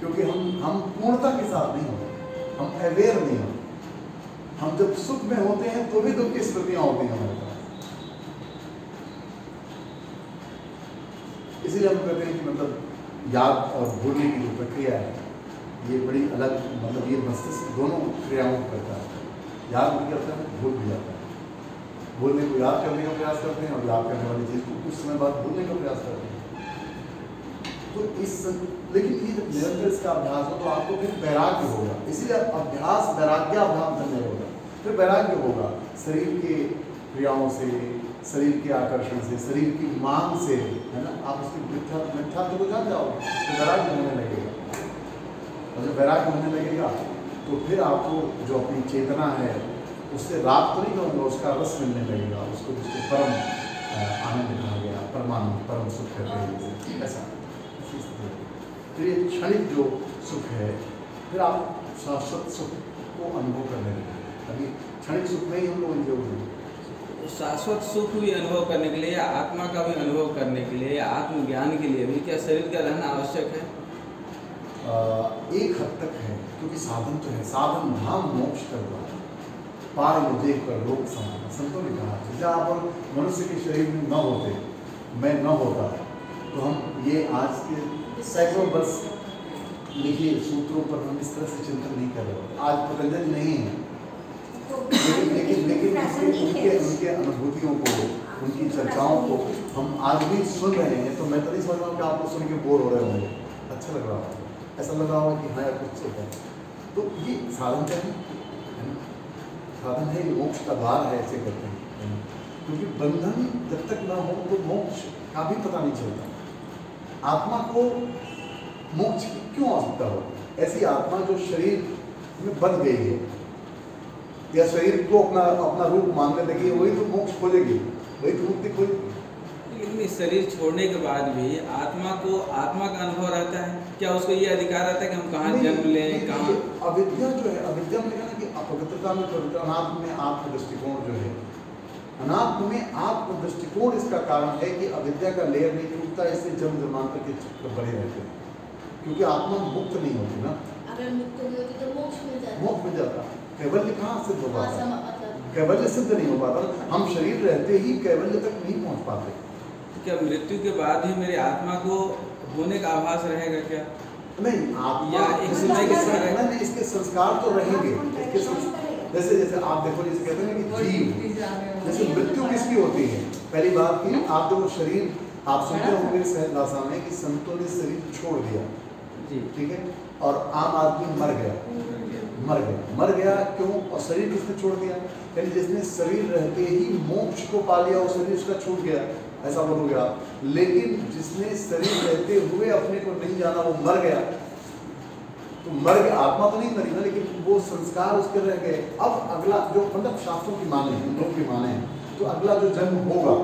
क्योंकि हम पूर्णता के साथ नहीं होते, हम अवेयर नहीं होते। हम जब सुख में होते हैं तो भी दुख की स्मृतियां होती हैं हमारे पास। इसीलिए हम कहते हैं कि मतलब याद और भूलने की जो प्रक्रिया है ये बड़ी अलग, मतलब ये मस्तिष्क दोनों क्रियाओं को करता है। याद भी करता है, भूल भी जाता है। भूलने को याद करने का प्रयास करते हैं और याद करने वाली चीज़ को कुछ समय बाद भूलने का प्रयास करते हैं। तो लेकिन ये जब निरंतर इसका अभ्यास हो तो आपको फिर वैराग्य होगा। इसीलिए अभ्यास वैराग्याभ्याम धन्य होगा, फिर वैराग्य होगा शरीर के क्रियाओं से, शरीर के आकर्षण से, शरीर की मांग से, है ना। आप उसकी मिथ्यात्व को जान जाओगे तो वैराग्य होने लगेगा। और जब वैराग्य होने लगेगा तो फिर आपको जो अपनी चेतना है उससे राग तो नहीं कहूँगा, उसका रस मिलने लगेगा, उसको जिसको परम आनंद कहा गया, परमानंद, परम सुख कहते हैं, ऐसा। फिर ये क्षणिक जो सुख है, फिर आप शाश्वत सुख को अनुभव करने लगेंगे। अभी क्षणिक सुख नहीं हम लोग जो शाश्वत सुख भी अनुभव करने के लिए, आत्मा का भी अनुभव करने के लिए, आत्मज्ञान के लिए भी क्या शरीर का रहना आवश्यक है? एक हद तक है, क्योंकि साधन तो है, साधन धाम मोक्ष करवा पार मुझे कर लोक समान। संतों ने कहा जहाँ पर मनुष्य के शरीर में न होते, मैं न होता, तो हम ये आज के सैकड़ों वर्ष लिखे सूत्रों पर हम इस तरह से चिंतन नहीं कर रहे होते। आज पतंजलि नहीं है, लेकिन उनके अनुभूतियों को, उनकी चर्चाओं को हम आज भी सुन रहे हैं। तो मैं तो नहीं समझ रहा हूँ कि आप लोग सुन के बोर हो रहे होंगे, अच्छा लग रहा होगा, ऐसा लग रहा होगा कि हाँ यार कुछ होता है। तो ये साधन क्या है ना, साधन है, ये मोक्ष का द्वार है, ऐसे कहते हैं। क्योंकि बंधन जब तक ना हो तो मोक्ष का भी पता नहीं चलता। आत्मा को मोक्ष की क्यों आवश्यकता हो? ऐसी आत्मा जो शरीर में बंध गई है या शरीर को अपना रूप मानने लगी है, वही तो मोक्ष खोजेगी, वही तो मुक्ति खोजेगी। लेकिन इस शरीर छोड़ने के बाद भी आत्मा को आत्मा का अनुभव रहता है क्या? उसको ये अधिकार रहता है कि हम कहाँ जन्म लें, कहाँ? अविद्या जो है, अविद्या में कहना कि अपवित्रता में पवित्र, अनात्म में आत्म दृष्टिकोण जो है, अनात्म में आत्म दृष्टिकोण इसका कारण है कि अविद्या का लेयर नहीं टूटता, इससे जन्म जन्मांतर के चक्र बने रहते हैं। क्योंकि आत्मा मुक्त नहीं होती ना, अगर मुक्त नहीं होती तो मोक्ष मिल जाता। मोक्ष मिल जाता, कैवल्य कहाँ सिद्ध हो पाता? मतलब कैवल्य सिद्ध नहीं हो पाता। हम शरीर रहते ही कैवल्य तक नहीं पहुँच पाते। क्या मृत्यु के बाद ही मेरी आत्मा को होने का आभास रहेगा क्या? नहीं, आत्मा या एक समय के साथ इसके संस्कार तो रहेंगे। जैसे जैसे आप देखो, जैसे कहते हैं कि जीव, जैसे मृत्यु किसकी होती है? पहली बात की आप देखो, शरीर आप सुनते होंगे सहज भाषा में कि संतों ने शरीर छोड़ दिया, ठीक है, और आम आदमी मर गया क्यों? और शरीर किसने छोड़ दिया? यानी जिसने शरीर रहते ही मोक्ष को पा लिया, वो शरीर उसका छूट गया, ऐसा बोल गया। लेकिन जिसने शरीर रहते हुए अपने को नहीं जाना, वो मर गया, तो मर गया, आत्मा तो नहीं मरी ना, लेकिन वो संस्कार उसके रह गए। अब अगला जो मतलब शास्त्रों की माने, लोगों की माने, तो अगला जो जन्म होगा,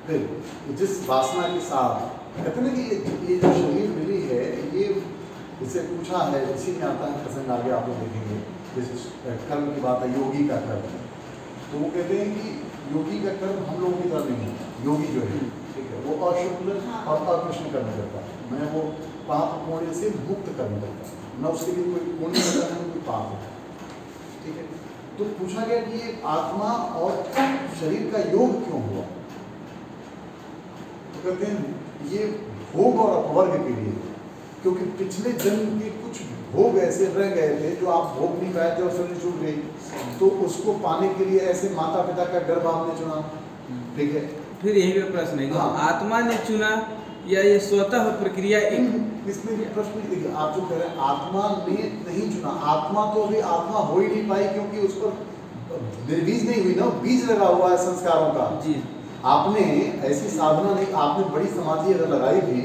फिर जिस वासना के साथ कहते हैं कि ये जो शरीर मिली है, ये इसे पूछा है, इसी में आता है प्रसंग, आगे आप लोग देखेंगे। जैसे कर्म की बात है, योगी का कर्म, तो वो कहते हैं कि योगी का कर्म हम लोगों की तरह नहीं है। योगी जो है, ठीक है, वो अशुक्ल और अकृष्ण कर्म करता है, मैं वो पाप पुण्य से मुक्त कर्म करता है, न उसके लिए कोई पुण्य होता है, न कोई पाप होता है, ठीक है। तो पूछा गया कि ये आत्मा और शरीर का योग क्यों हुआ? तो कहते हैं ये भोग और अपवर्ग के लिए, क्योंकि पिछले जन्म के कुछ भोग ऐसे रह गए थे जो आप भोग नहीं पाए थे और शरीर छूट गई, तो उसको पाने के लिए ऐसे माता पिता का गर्भ आपने चुना, ठीक है। फिर यही पे प्रश्न है, आत्मा ने चुना या ये स्वतः प्रक्रिया? इसमें भी प्रश्न नहीं, देखिए आप जो कह रहे हैं आत्मा ने नहीं चुना, आत्मा तो अभी आत्मा हो ही नहीं पाई, क्योंकि उस पर निर्बीज नहीं हुई ना, बीज लगा हुआ है संस्कारों का। जी, आपने ऐसी साधना नहीं, आपने बड़ी समाधि अगर लगाई भी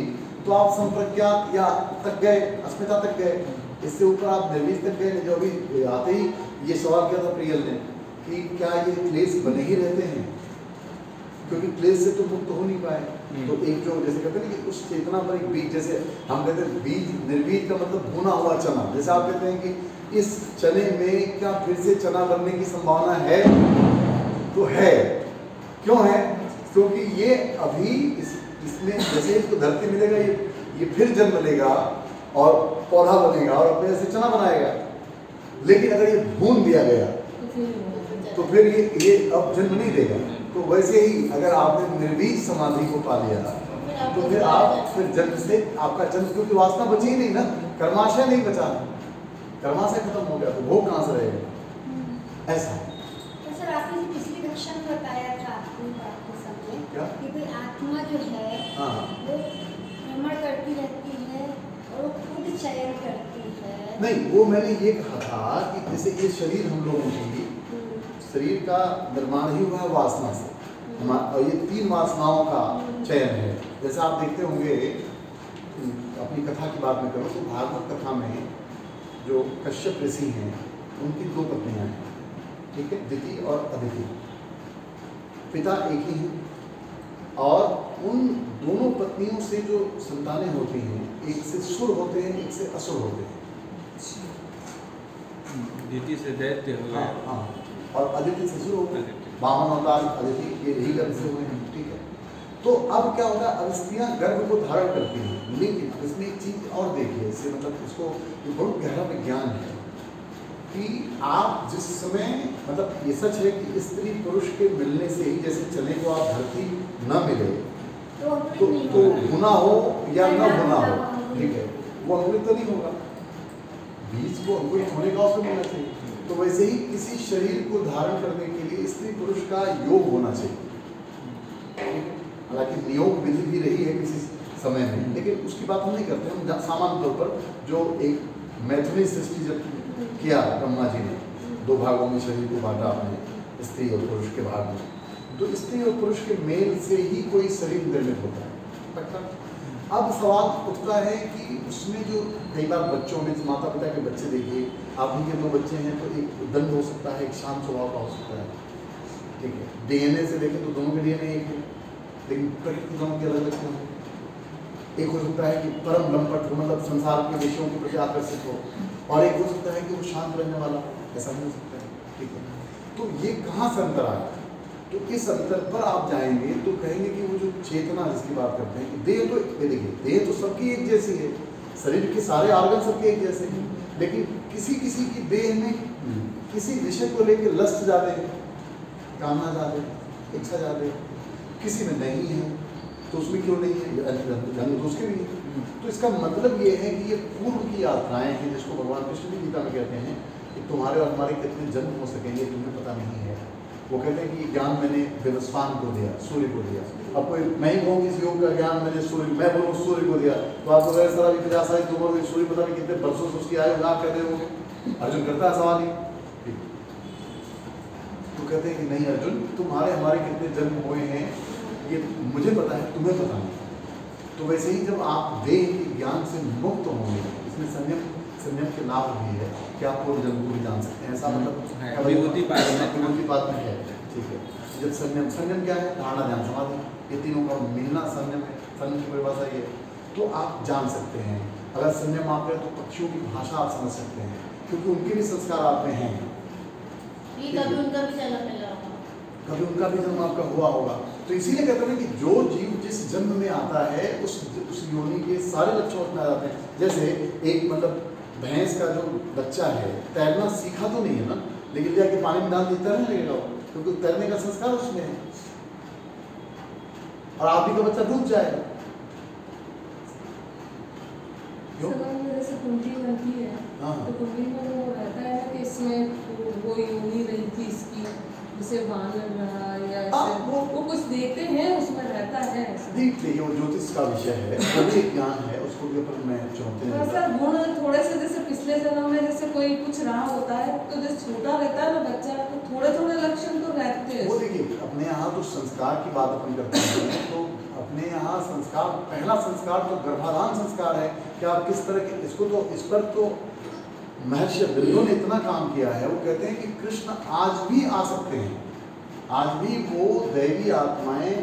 तो आप संप्रज्ञात या तक गए, अस्मिता तक गए, इससे ऊपर आप निर्वीज तक गए नहीं। जो अभी आते ही ये सवाल किया था प्रियल ने कि क्या ये क्लेश बने ही रहते हैं, क्योंकि क्लेश से तो मुक्त हो नहीं पाए। तो एक जो जैसे कहते हैं कि उस चेतना पर एक बीज, जैसे हम कहते हैं बीज, निर्बीज का मतलब भुना हुआ चना। जैसे आप कहते हैं कि इस चने में क्या फिर से चना बनने की संभावना है, तो है। क्यों है? क्योंकि ये अभी इसमें जैसे इसको धरती मिलेगा, ये फिर जन्म लेगा और पौधा बनेगा और अपने से चना बनाएगा। लेकिन अगर ये भून दिया गया तो फिर ये अब जन्म नहीं देगा। तो वैसे ही अगर आपने निर्बीज समाधि को पा लिया तो फिर आप फिर जन्म से आपका जन्म, क्योंकि वासना बची ही नहीं ना, कर्माशय नहीं बचा, कर्माशय खत्म हो गया तो भोग कहाँ से रहेगा? ऐसा तो सर आपने पिछली कक्षा में बताया था अपनी बात को समझे क्या? कि भाई आत्मा जो है हाँ वो भ्रमण करती रहती है और वो खुद चयन करती है। नहीं, वो मैंने ये कहा था कि जैसे ये शरीर हम लोगों की, शरीर का निर्माण ही हुआ है वासना से। और ये 3 वासनाओं का चयन है। जैसे आप देखते होंगे, अपनी कथा की बात में करो तो भागवत कथा में जो कश्यप ऋषि हैं उनकी 2 पत्नियां हैं, ठीक है, दिति और अदिति। पिता एक ही हैं और उन दोनों पत्नियों से जो संतानें होती हैं, एक से सुर होते हैं, एक से असुर होते हैं। दिति से दैत्य हो गए। हाँ, और अदिति से शुरू हो गए, वामन अवतार अदिति ये यही गर्भ से हुए हैं, ठीक है। तो अब क्या होता है, अब स्त्रियां गर्भ को धारण करती हैं, लेकिन इसमें एक चीज और देखिए, इससे मतलब इसको ये बहुत गहरा विज्ञान है कि आप जिस समय, मतलब ये सच है कि स्त्री पुरुष के मिलने से ही, जैसे चने को आप धरती न मिले तो गुना हो या न गुना हो, ठीक है, वो अंकुरित तो नहीं होगा, बीज को अंकुरित होने का उसमें मिलना चाहिए। तो वैसे ही किसी शरीर को धारण करने के लिए स्त्री पुरुष का योग होना चाहिए। हालांकि नियोग विधि भी रही है किसी समय में, लेकिन उसकी बात हम नहीं करते। हम सामान्य तौर पर जो एक मैथुनी सृष्टि जब किया ब्रह्मा जी ने, 2 भागों में शरीर को बांटा अपने, स्त्री और पुरुष के भाग में, तो स्त्री और पुरुष के मेल से ही कोई शरीर निर्मित होता है पक्का। अब सवाल उठता है कि उसमें जो कई बार बच्चों में, माता पिता के बच्चे देखिए, आप ही के 2 बच्चे हैं तो एक दंड हो सकता है, एक शांत स्वभाव का हो सकता है, ठीक है। डीएनए से देखें तो दोनों के डीएनए एक है, लेकिन प्रकृति दोनों के अलग अलग क्यों है? एक हो सकता है कि परम लंपट हो, मतलब संसार के विषयों के प्रति आकर्षित हो, और एक हो सकता है कि वो शांत रहने वाला, ऐसा भी हो सकता है, ठीक है। तो ये कहाँ से अंतर आया? तो इस अंतर पर आप जाएंगे तो कहेंगे कि वो जो चेतना जिसकी बात करते हैं, कि देह तो देखिए, देह तो सबकी एक जैसी है, शरीर के सारे ऑर्गन सबके एक जैसे हैं, लेकिन किसी किसी की देह में किसी विषय को लेकर लस्ट ज़्यादा है, कामना ज़्यादा है, इच्छा ज़्यादा है, किसी में नहीं है, तो उसमें क्यों नहीं है? जन्म तो उसके भी है। तो इसका मतलब ये है कि ये पूर्व की यात्राएं हैं, जिसको भगवान कृष्ण भी गीता में कहते हैं कि तुम्हारे और हमारे कितने जन्म हो सकेंगे तुम्हें पता नहीं है। वो कहते हैं कि ज्ञान मैंने विवस्वान को दिया, सूर्य को दिया। अब कोई मैं ही कहूँ इस योग का ज्ञान मैंने सूर्य, मैं बोलूँ सूर्य को दिया, तो आपको वैसे सारा भी 50 साल की उम्र में सूर्य पता नहीं कितने बरसों से उसकी आयु आप कहते हो। अर्जुन करता है सवाल ही, तो कहते हैं कि नहीं अर्जुन, तुम्हारे हमारे कितने जन्म हुए हैं ये मुझे पता है, तुम्हें पता नहीं। तो वैसे ही जब आप देह के ज्ञान से मुक्त होंगे, इसमें संयम के लाभ भी है कि आप पूर्व जन्म को भी जान सकते हैं, ऐसा मतलब विभूति पाद में है, ठीक है। जब संयम क्या है? धारणा, ध्यान, समाधि, ये तीनों का मिलना संयम है। संयम की परिभाषा ये, तो आप जान सकते हैं। अगर संयम आप करें तो पक्षियों की भाषा आप समझ सकते हैं, क्योंकि उनके भी संस्कार आप में हैं। कभी उनका भी जन्म मिला होगा, कभी उनका भी जन्म आपका हुआ होगा। तो इसीलिए कहते हैं कि जो जीव जिस जन्म में आता है उस योनि के सारे लक्षण उसमें आ जाते हैं। जैसे एक मतलब भैंस का जो बच्चा है तैरना सीखा तो नहीं है ना, लेकिन जाके पानी में डाल दिया तैरने लगेगा वो, क्योंकि तैरने का संस्कार उसमें है। और आप ही का बच्चा डूब जाएगा, क्यों? जैसे कुंडली बनती है, तो कुंडली में वो रहता है कि इसमें वो योनि रही थी इसकी, जैसे वानर रहा या ऐसे वो कुछ देखते हैं उसमें रहता रहता है। देखिए वो ज्योतिष का विषय है, वो भी एक ज्ञान है, उसको भी अपन मैं चाहते हैं सर गुण थोड़े से, जैसे पिछले जन्म में जैसे कोई कुछ रहा होता है तो जैसे छोटा रहता है ना बच्चा, तो थोड़े थोड़े लक्षण तो रहते हैं। वो देखिए अपने यहाँ तो संस्कार की बात अपन करते हैं, तो अपने यहाँ संस्कार, पहला संस्कार तो गर्भाधान संस्कार है कि आप किस तरह के, इसको तो इस पर तो महर्षि बिंदु ने इतना काम किया है। वो कहते हैं कि कृष्ण आज भी आ सकते हैं, आज भी वो दैवी आत्माएं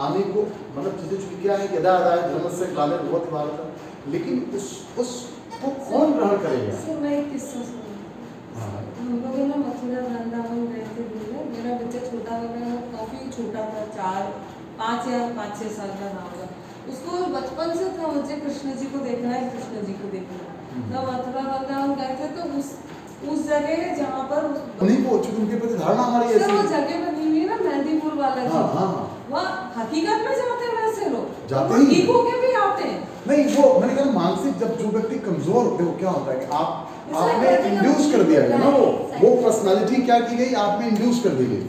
आने को, मतलब जैसे क्या है यदा आदाय धर्म से काले बहुत बार था, लेकिन उसको कौन ग्रहण करेगा? सर मैं एक किस्सा सुनाऊं। हम लोग है ना मथुरा वृंदावन गए थे घूमने, मेरा बच्चा छोटा वाला काफी छोटा था, 5 या 5-6 साल का ना होगा। उसको बचपन से था मुझे कृष्ण जी को देखना है, कृष्ण जी को देखना है। तब मथुरा वृंदावन गए थे तो उस जगह जहाँ पर उन्हीं को चूंकि उनके प्रति धारणा हमारी ऐसी वो जगह बनी हुई है ना मेहंदीपुर वाला जी, वहाँ हकीकत में जाते हैं वैसे लोग, जाते ही ठीक होके भी आते हैं। नहीं, वो मैंने कहा मानसिक, जब जो व्यक्ति कमजोर होते हैं वो क्या होता है कि आपने इंड्यूस कर दिया गया ना, वो पर्सनालिटी क्या की गई, आपने इंड्यूस कर दी गई।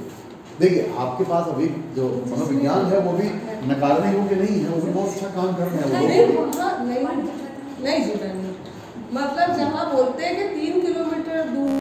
देखिए आपके पास अभी जो मनोविज्ञान है वो भी नकारने योग्य नहीं है, वो भी बहुत अच्छा काम कर रहे हैं। नहीं जुड़ा नहीं, मतलब जहाँ बोलते हैं कि 3 किलो